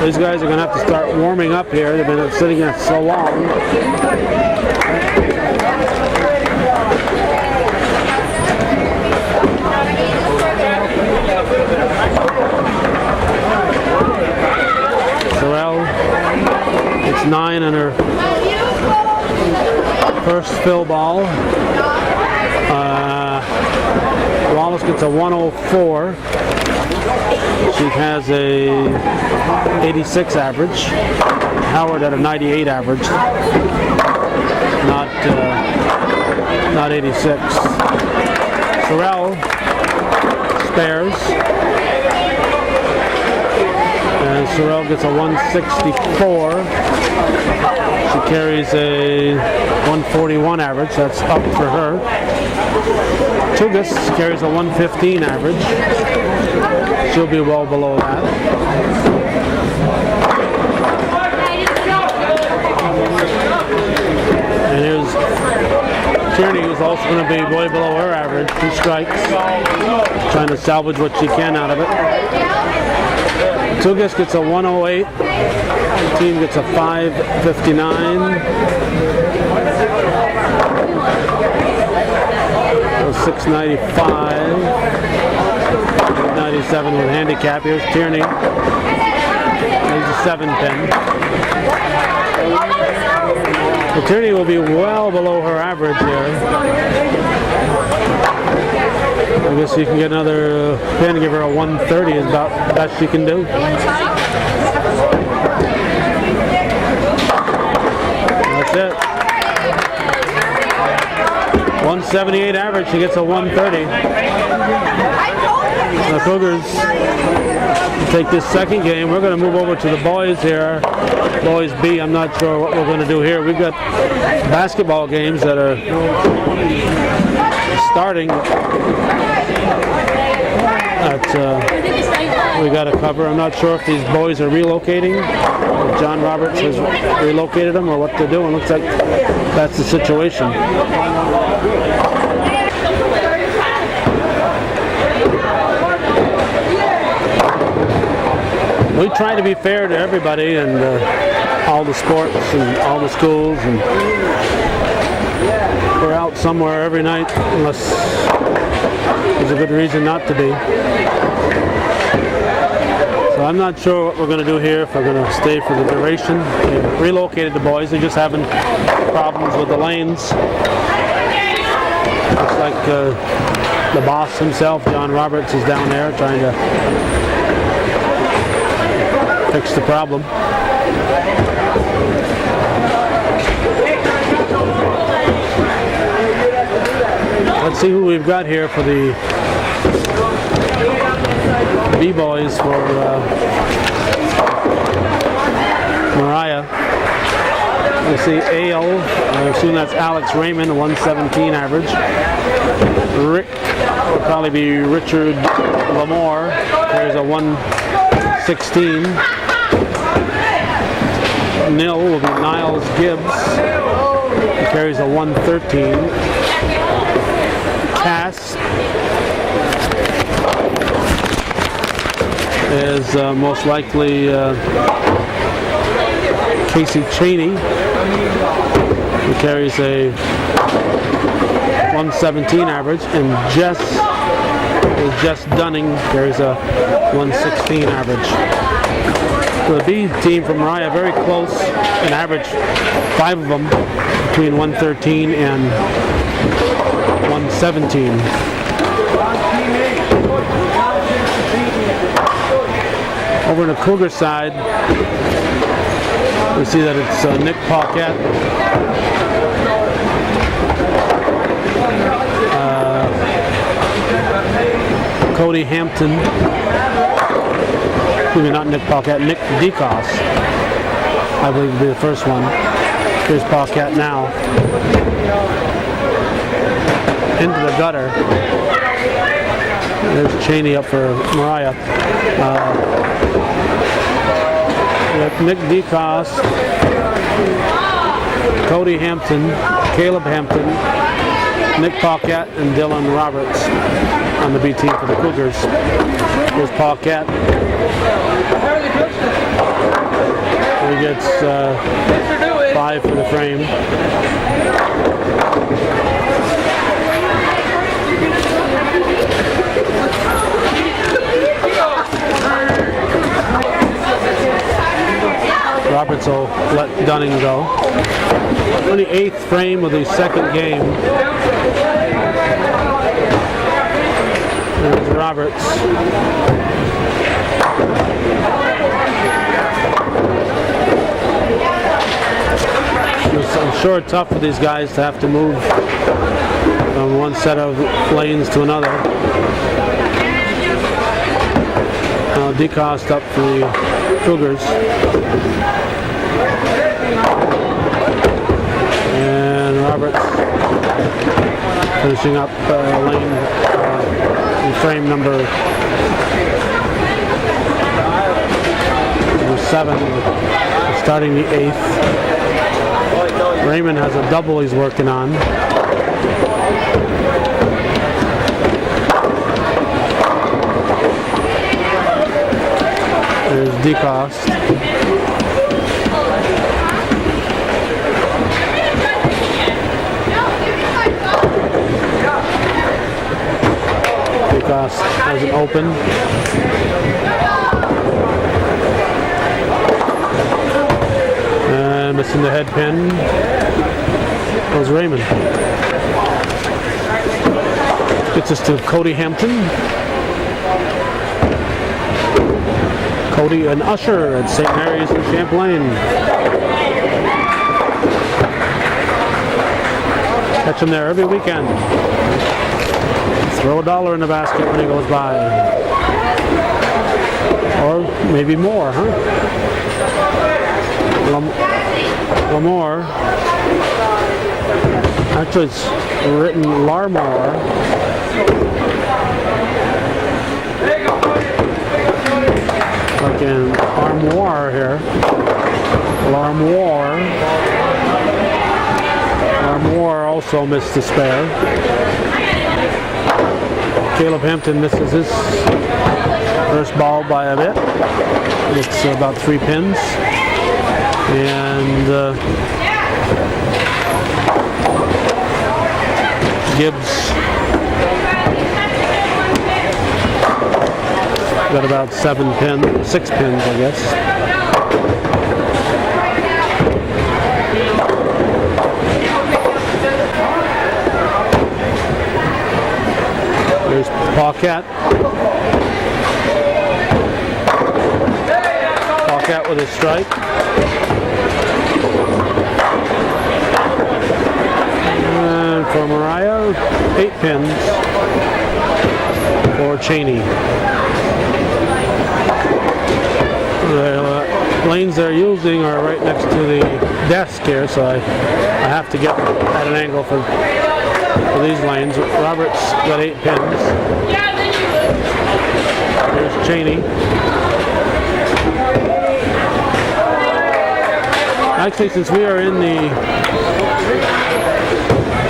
These guys are going to have to start warming up here. They've been sitting there so long. Sorrell, it's 9 on her first fill ball. Wallace gets a 104. She has a 86 average. Howard at a 98 average. Not 86. Sorrell spares. And Sorrell gets a 164. She carries a 141 average. That's up for her. Cougars carries a 115 average. She'll be well below that. And here's Tierney, who's also going to be way below her average. 2 strikes. Trying to salvage what she can out of it. Cougars gets a 108. The team gets a 559. 695. 97 with handicap. Here's Tierney. He's a 7-pin. Well, Tierney will be well below her average here. I guess you can get another pin, give her a 130 is about the best she can do. That's it. 178 average, she gets a 130. The Cougars take this second game. We're going to move over to the boys here. Boys B, I'm not sure what we're going to do here. We've got basketball games that are starting. We got to cover. I'm not sure if these boys are relocating. If John Roberts has relocated them or what they're doing. Looks like that's the situation. we try to be fair to everybody and all the sports and all the schools, and we're out somewhere every night unless there's a good reason not to be. So I'm not sure what we're going to do here, if we're going to stay for the duration. They've relocated the boys, they're just having problems with the lanes. Looks like the boss himself, John Roberts, is down there trying to fix the problem. Let's see who we've got here for the B-boys for Moriah. We see AL, I assume that's Alex Raymond, a 117 average. Rick will probably be Richard Lamore. There's a 116. Nil will be Niles Gibbs. He carries a 113. Cass is most likely Casey Cheney, who carries a 117 average, and Jess Dunning carries a 116 average. So the B team from Moriah very close, an average, 5 of them between 113 and 117. Over on the Cougar side, we see that it's Nick Paquette, Cody Hampton, excuse me, not Nick Paquette, Nick DeCoss, I believe will be the first one. Here's Paquette now. Into the gutter. There's Cheney up for Moriah. Nick DeCoss, Cody Hampton, Caleb Hampton, Nick Paquette, and Dylan Roberts on the B team for the Cougars. Here's Paquette. He gets 5 for the frame. Roberts will let Dunning go. 28th frame of the second game. There's Roberts. I'm sure it's tough for these guys to have to move from one set of lanes to another. Now DeCost up for the Cougars. And Roberts finishing up lane in frame number 7, starting the 8th. Raymond has a double he's working on. There's DeCost. DeCost has an open. And missing the head pin was Raymond. Gets us to Cody Hampton. Cody and Usher at St. Mary's in Champlain. Catch him there every weekend. Throw $1 in the basket when he goes by. Or maybe more, huh? Lamore. Actually, it's written Larmore. Like an armoire here. Larmore. Larmore also missed the spare. Caleb Hampton misses his First ball by a bit. It's about 3 pins. And Gibbs got about 6 pins, I guess. There's Paquette. Paquette with a strike. And for Moriah, 8 pins for Cheney. The lanes they're using are right next to the desk here, so I have to get at an angle for these lanes. Roberts got 8 pins. There's Cheney. Actually, since we are in the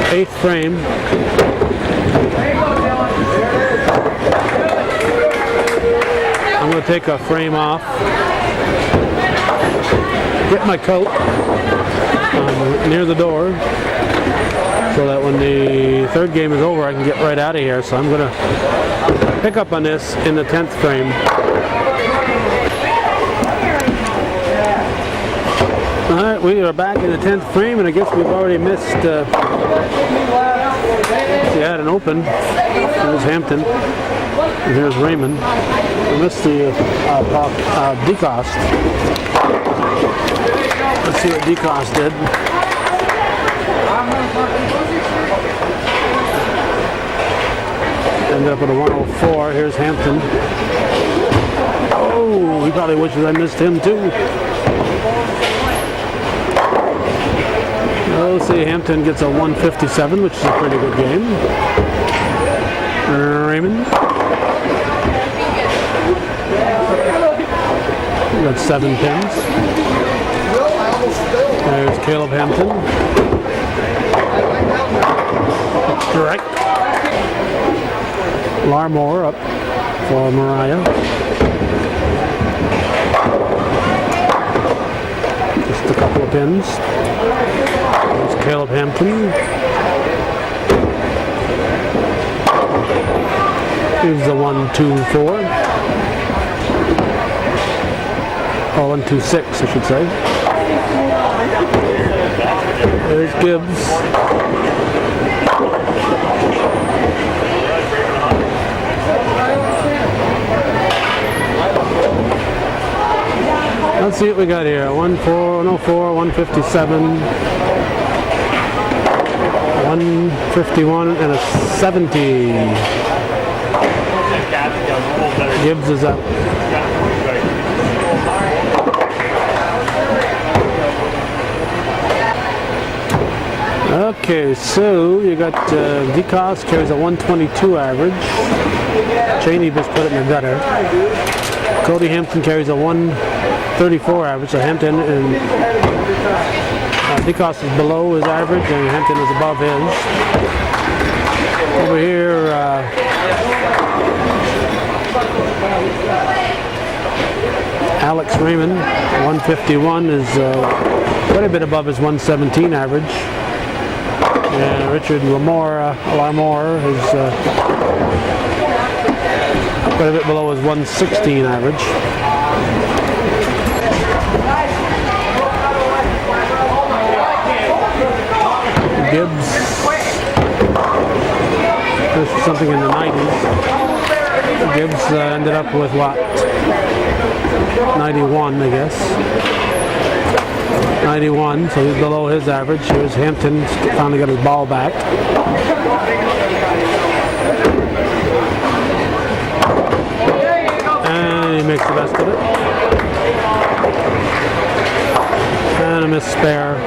8th frame, I'm going to take a frame off, get my coat near the door so that when the 3rd game is over I can get right out of here. So I'm going to pick up on this in the 10th frame. Alright, we are back in the 10th frame, and I guess we've already missed, we had an open. There's Hampton, and here's Raymond. We missed the DeCoste. Let's see what DeCoste did. Ended up with a 104. Here's Hampton. Oh, he probably wishes I missed him too. Let's see, Hampton gets a 157, which is a pretty good game. Raymond. Got 7 pins. There's Caleb Hampton. Direct. Larmore up for Moriah. Just a couple of pins. There's Caleb Hampton. Here's the 1-2-4. Oh, 1-2-6, I should say. There's Gibbs. Let's see what we got here. 104, 157, 151, and a 70. Gibbs is up. Okay, so you got DeCoste carries a 122 average. Cheney just put it in the gutter. Cody Hampton carries a 134 average, so Hampton and DeCoste is below his average and Hampton is above his. Over here, Alex Raymond, 151 is quite a bit above his 117 average. And Richard Larmore is quite a bit below his 116 average. Gibbs, this is something in the 90s. Gibbs ended up with what? 91, I guess. 91, so he's below his average. Here's Hampton, finally got his ball back. And he makes the best of it. And a missed spare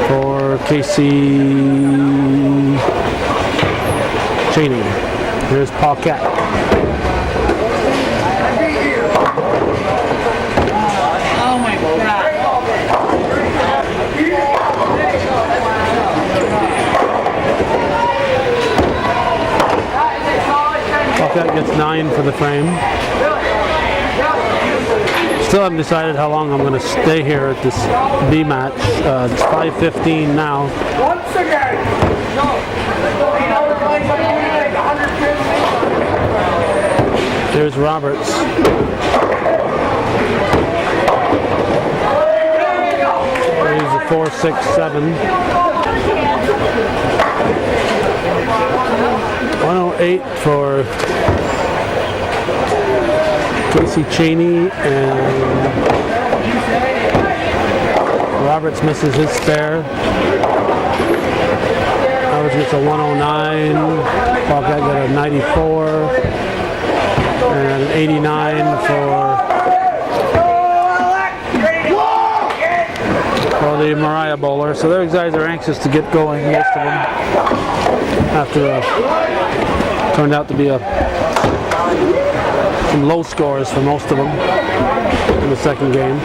for Casey Cheney. Here's Paquette. Oh my God. Paquette gets 9 9 for the frame. Still haven't decided how long I'm going to stay here at this B match. It's 5:15 now. Once again. Here's Roberts. He's a 4.67. 108 for Casey Cheney, and Roberts misses his spare. Roberts gets a 109. Bobcat got a 94 and an 89 for the Moriah bowler. So those guys are anxious to get going, most of them, after turned out to be some low scores for most of them in the second game.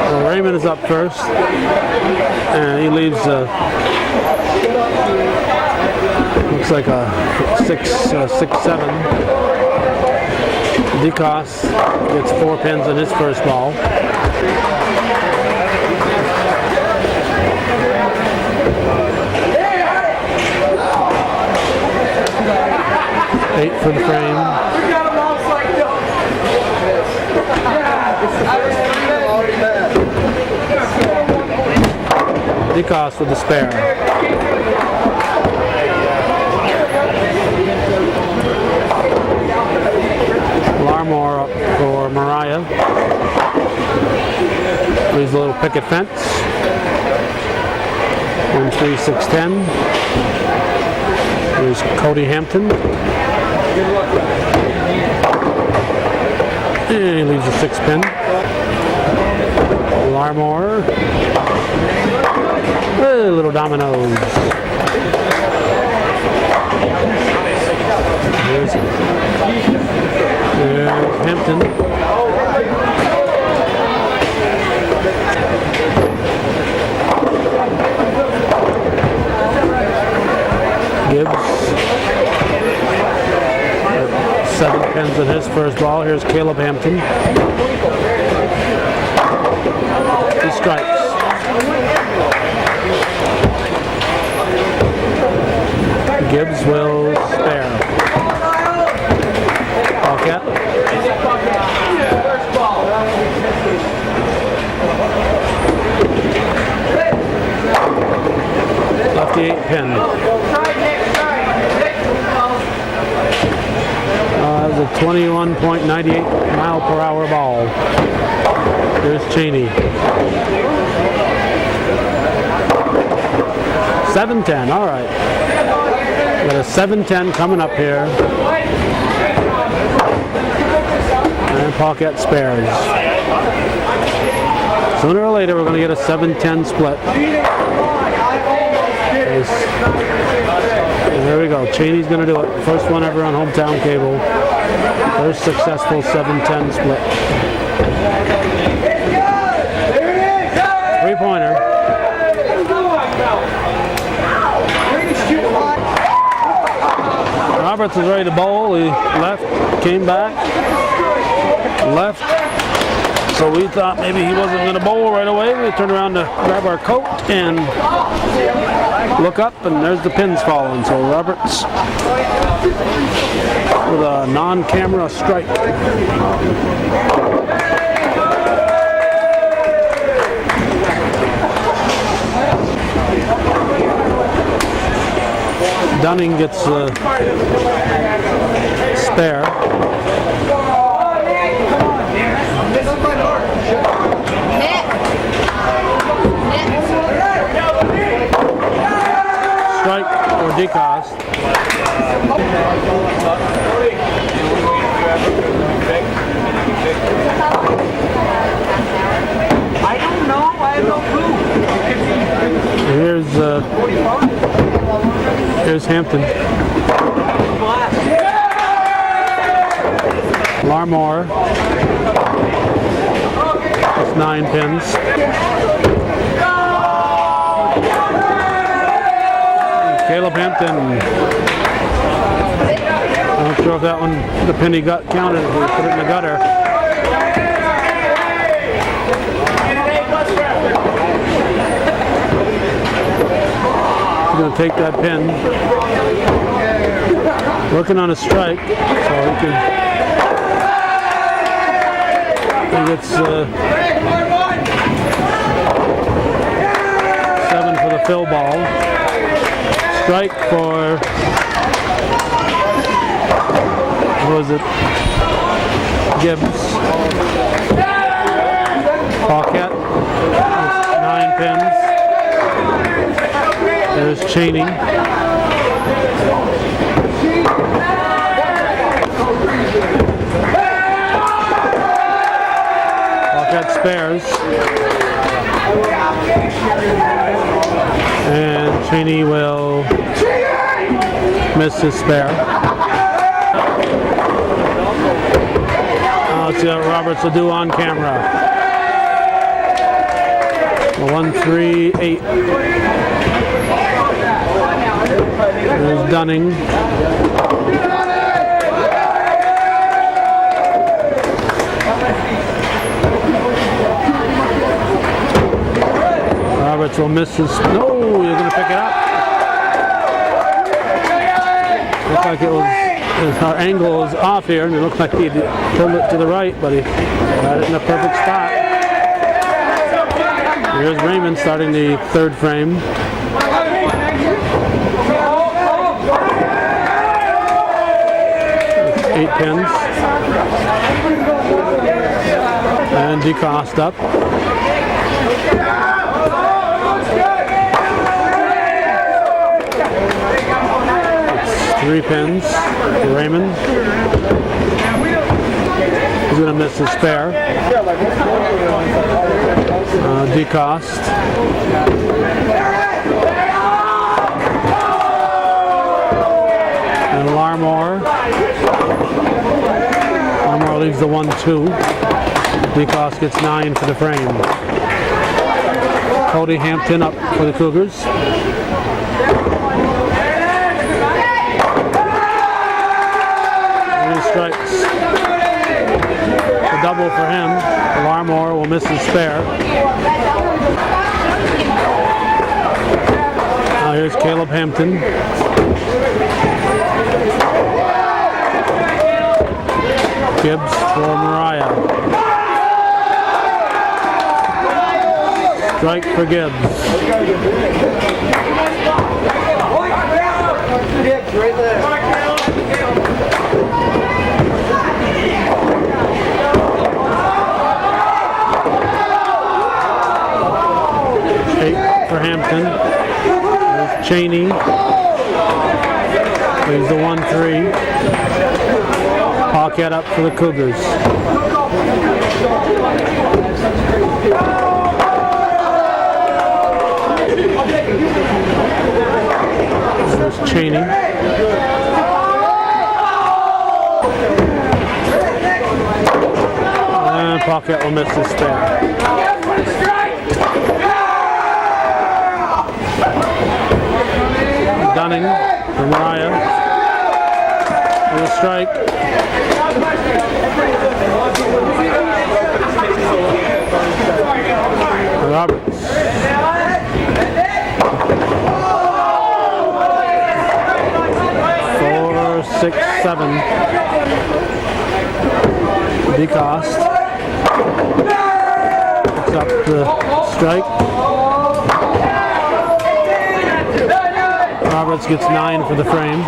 So Raymond is up first, and he leaves looks like a 6-7. DeCoste gets 4 pins in his first ball. Eight for the frame. DeCoste with the spare. Larmore up for Moriah. Leaves a little picket fence. 1-3-6-10. Here's Cody Hampton. And he leaves a 6 pin. Larmore. Hey, little dominoes. There's Hampton. Gibbs. 7 pins in his first ball. Here's Caleb Hampton. He strikes. Gibbs will spare. Bobcat. Lefty 8 pin. That was a 21.98 mile per hour ball. There's Cheney. 7-10, all right. Got a 7-10 coming up here. And Bobcat spares. Sooner or later, we're going to get a 7-10 split. There we go. Cheney's going to do it. First one ever on hometown cable. First successful 7-10 split. 3-pointer. Roberts was ready to bowl. He left, came back, left. So we thought maybe he wasn't going to bowl right away. We turned around to grab our coat and look up, and there's the pins falling. So Roberts with a non-camera strike. Dunning gets a spare. Strike or DeCoste. I don't know. I have no clue. Here's Hampton. Larmore. That's 9 pins. Caleb Hampton. I'm not sure if that one, the pin he got counted if we put it in the gutter. He's going to take that pin. Working on a strike, so he can. He gets 7 for the fill ball. Strike for. What was it? Gibbs. Pocket. 9 pins. There's Cheney. Pocket spares. And Cheney will miss his spare. Let's see what Roberts will do on camera. 1-3-8. There's Dunning. Roberts will miss his. No, you're going to pick it up. Looks like it was. Our angle is off here, and it looks like he pulled it to the right, but he got it in a perfect spot. Here's Raymond starting the third frame. With 8 pins. And DeCoste up. 3 pins for Raymond. He's going to miss his spare. DeCoste. And Larmore. Larmore leaves the 1-2. DeCoste gets 9 for the frame. Cody Hampton up for the Cougars. Strikes. A double for him. Larmore will miss his spare. Now here's Caleb Hampton. Gibbs for Moriah. Strike for Gibbs. Right there. 8 for Hampton. There's Cheney. There's the 1-3. Pocket up for the Cougars. There's Cheney. And Pocket will miss his spare. Dunning for Moriah. With a strike. Roberts. 4, 6, 7. DeCoste. Picks up the strike. Roberts gets 9 for the frame.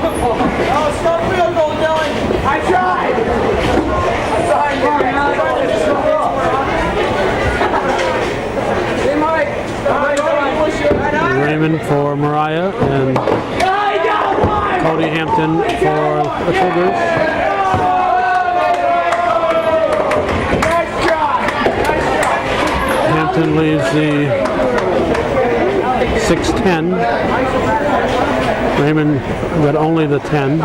I tried. Raymond for Moriah and Cody Hampton for the Cougars. Hampton leaves the 6-10. Raymond got only the 10.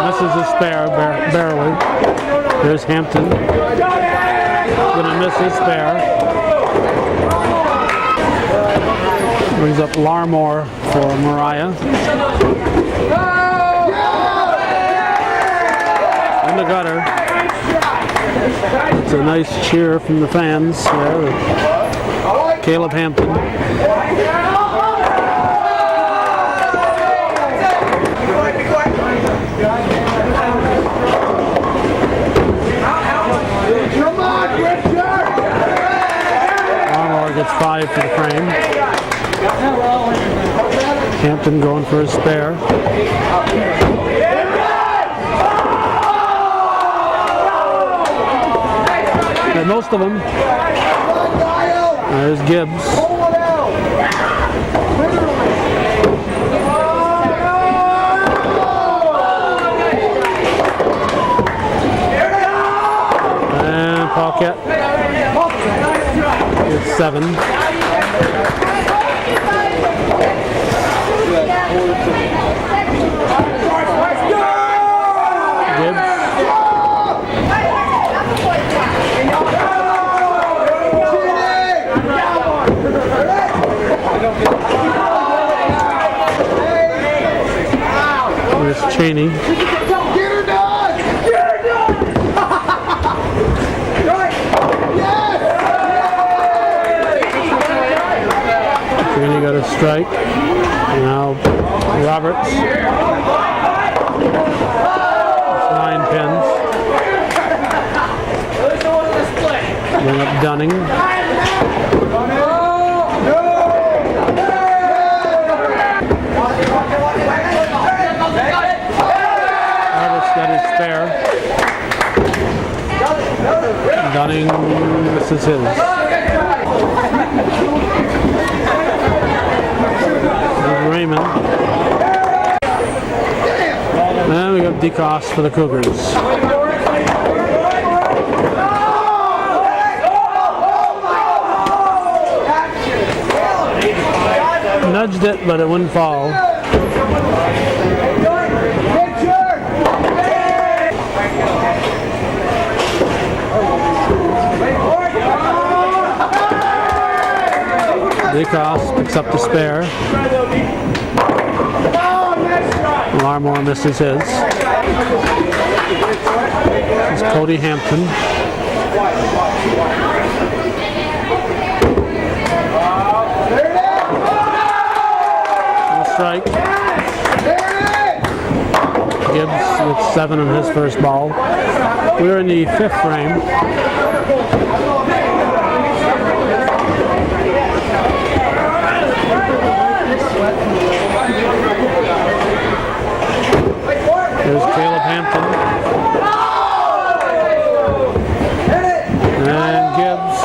Misses his spare barely. There's Hampton. Gonna miss his spare. Brings up Larmore for Moriah. In the gutter. It's a nice cheer from the fans there. Caleb Hampton. Larmore gets 5 for the frame. Hampton going for his spare. And most of them. There's Gibbs. And Paquette. It's 7. Gibbs. There's Cheney. Get her done! Get her done! Right! Yes! Cheney got a strike. Now Roberts. 9 pins. Bring up Dunning. Got his spare. Dunning, this is his. There's Raymond. And we got DeCoste for the Cougars. Nudged it, but it wouldn't fall. DeCoste picks up the spare. Larmore misses his. It's Cody Hampton. Strike. Gibbs with 7 on his first ball. We're in the 5th frame. There's Caleb Hampton. And Gibbs.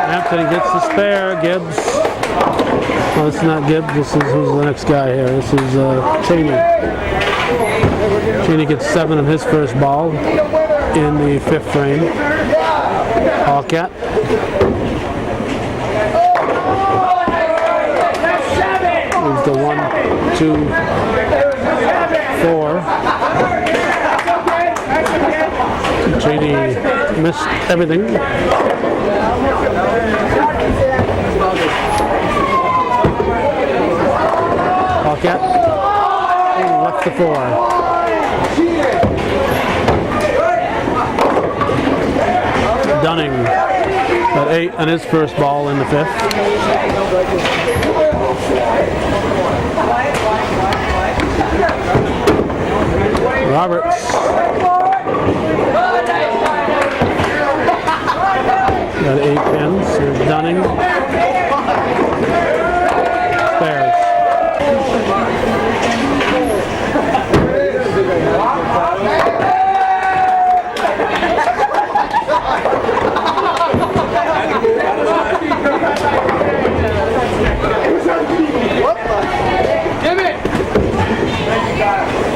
Hampton gets the spare. Gibbs. Oh, it's not Gibbs. This is who's the next guy here. This is Cheney. Cheney gets 7 on his first ball in the 5th frame. Paquette. Moves to 1, 2, 4. Cheney missed everything. Paquette. Left to 4. Dunning at 8 on his first ball in the 5th. Roberts. Got 8 pins. Here's Dunning. Spares.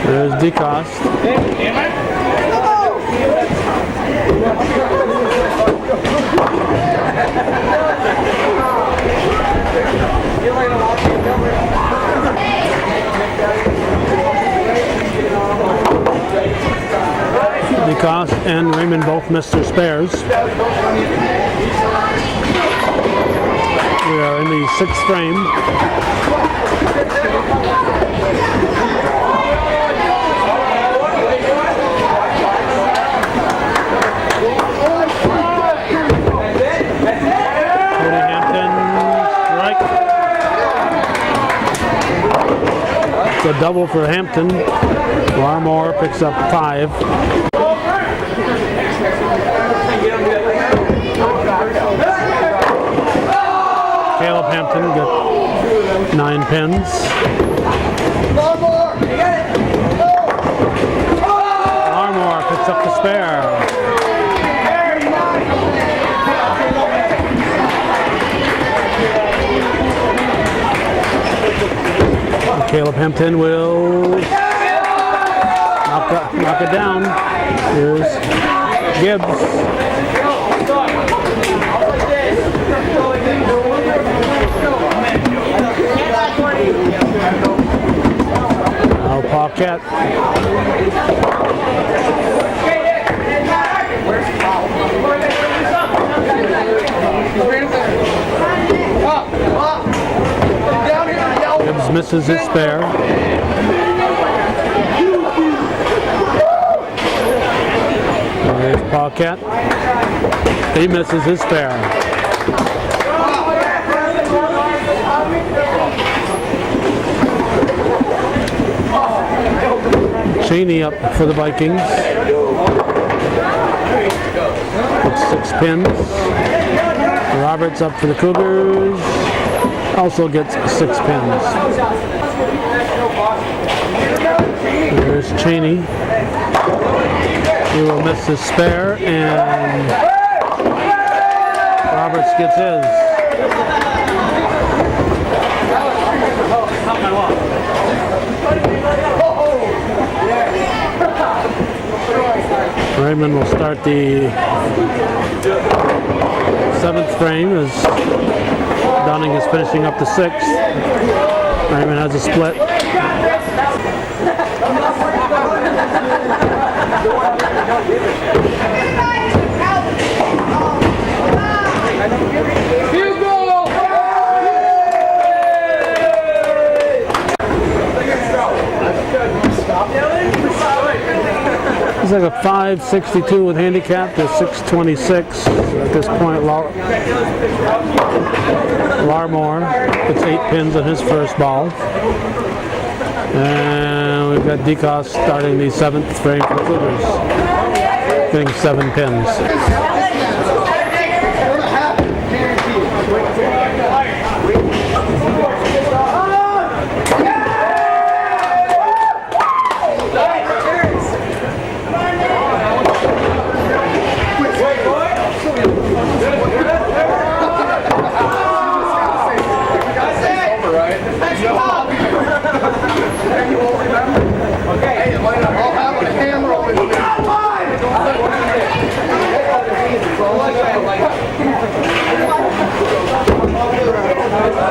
There's DeCoste. DeCoste and Raymond both missed their spares. We are in the 6th frame. Cody Hampton, strike. It's a double for Hampton. Larmore picks up 5. Caleb Hampton got 9 pins. Larmore picks up the spare. Caleb Hampton will knock it down. Here's Gibbs. Now Paquette. Gibbs misses his spare. There's Paquette. He misses his spare. Cheney up for the Vikings. With 6 pins. Roberts up for the Cougars. Also gets 6 pins. There's Cheney. He will miss his spare, and Roberts gets his. Raymond will start the 7th frame as Dunning is finishing up the 6th. Raymond has a split. It's like a 562 with handicap to 626 at this point. Larmore puts 8 pins on his first ball. And we've got DeCoste starting the 7th frame for the Cougars, getting 7 pins.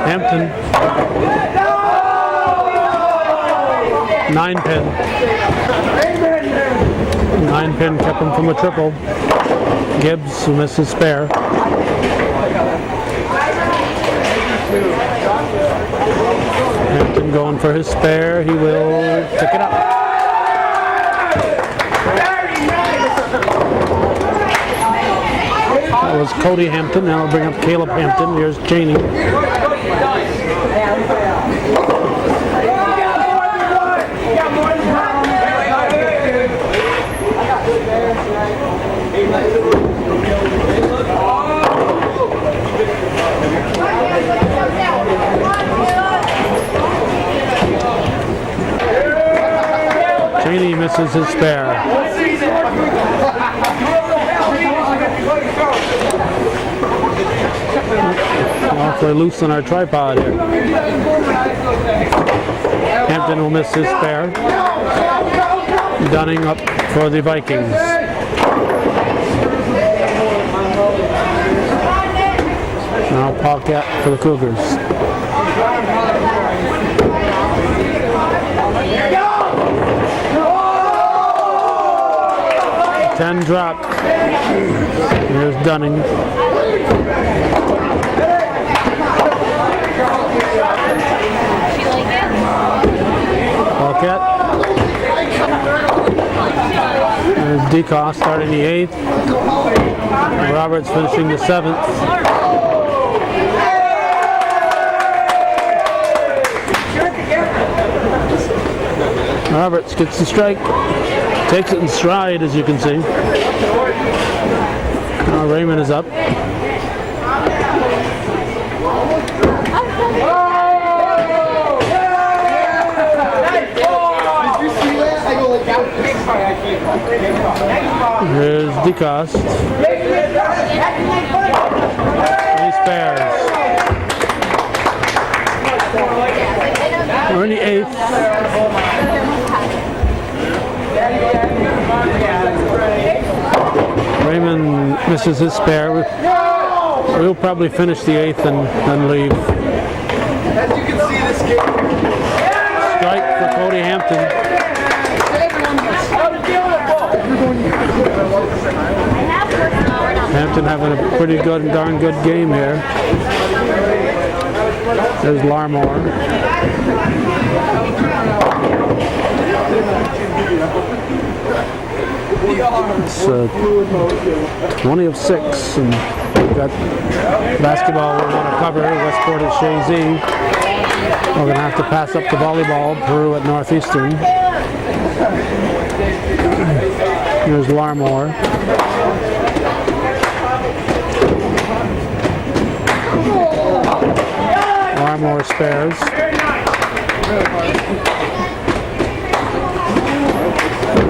Hampton, 9 pin. 9 pin kept him from a triple. Gibbs, who missed his spare. Hampton going for his spare. He will pick it up. That was Cody Hampton. Now we'll bring up Caleb Hampton. Here's Cheney. Cheney misses his spare. Awfully loose on our tripod here. Hampton will miss his spare. Dunning up for the Vikings. Now Paquette for the Cougars. 10 drop. Here's Dunning. Ballcat. There's Decoff starting the 8th. Roberts finishing the 7th. Roberts gets the strike. Takes it in stride, as you can see. Now Raymond is up. Here's DeCoste. He spares. We're in the 8th. Raymond misses his spare. We'll probably finish the 8th and then leave. As you can see, this game. Strike for Cody Hampton. Hampton having a pretty good and darn good game here. There's Larmore. It's 20 of 6, and we've got basketball we want to cover. Westport at Shazy. We're going to have to pass up the volleyball. Peru at Northeastern. Here's Larmore. Larmore spares.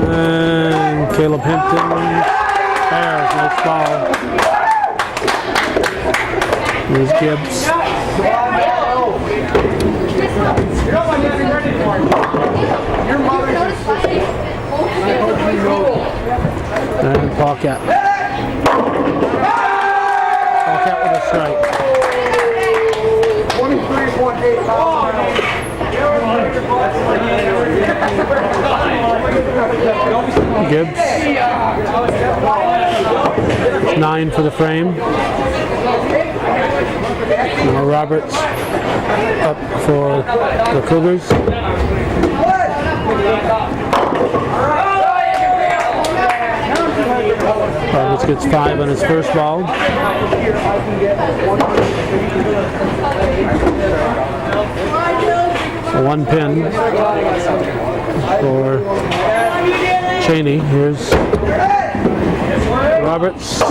And Caleb Hampton spares. Nice ball. Here's Gibbs. And Ballcat. Ballcat with a strike. 23.8. Gibbs. 9 for the frame. Now Roberts up for the Cougars. Roberts gets 5 on his first ball. So 1 pin for Cheney. Here's Roberts.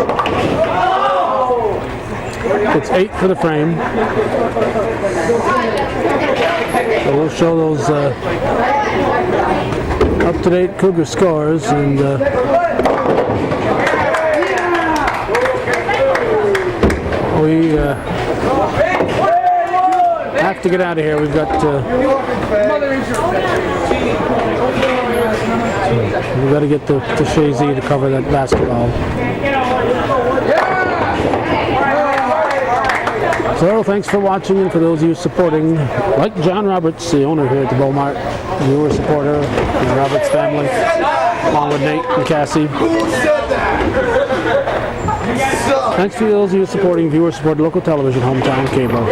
It's 8 for the frame. So we'll show those up-to-date Cougar scores, and we have to get out of here. We've got to get to Shazy to cover that basketball. So thanks for watching, and for those of you supporting, like John Roberts, the owner here at the Mart, viewer supporter, and the Roberts family, along with Nate and Cassie. Thanks to those of you supporting, viewer support local television, hometown cable.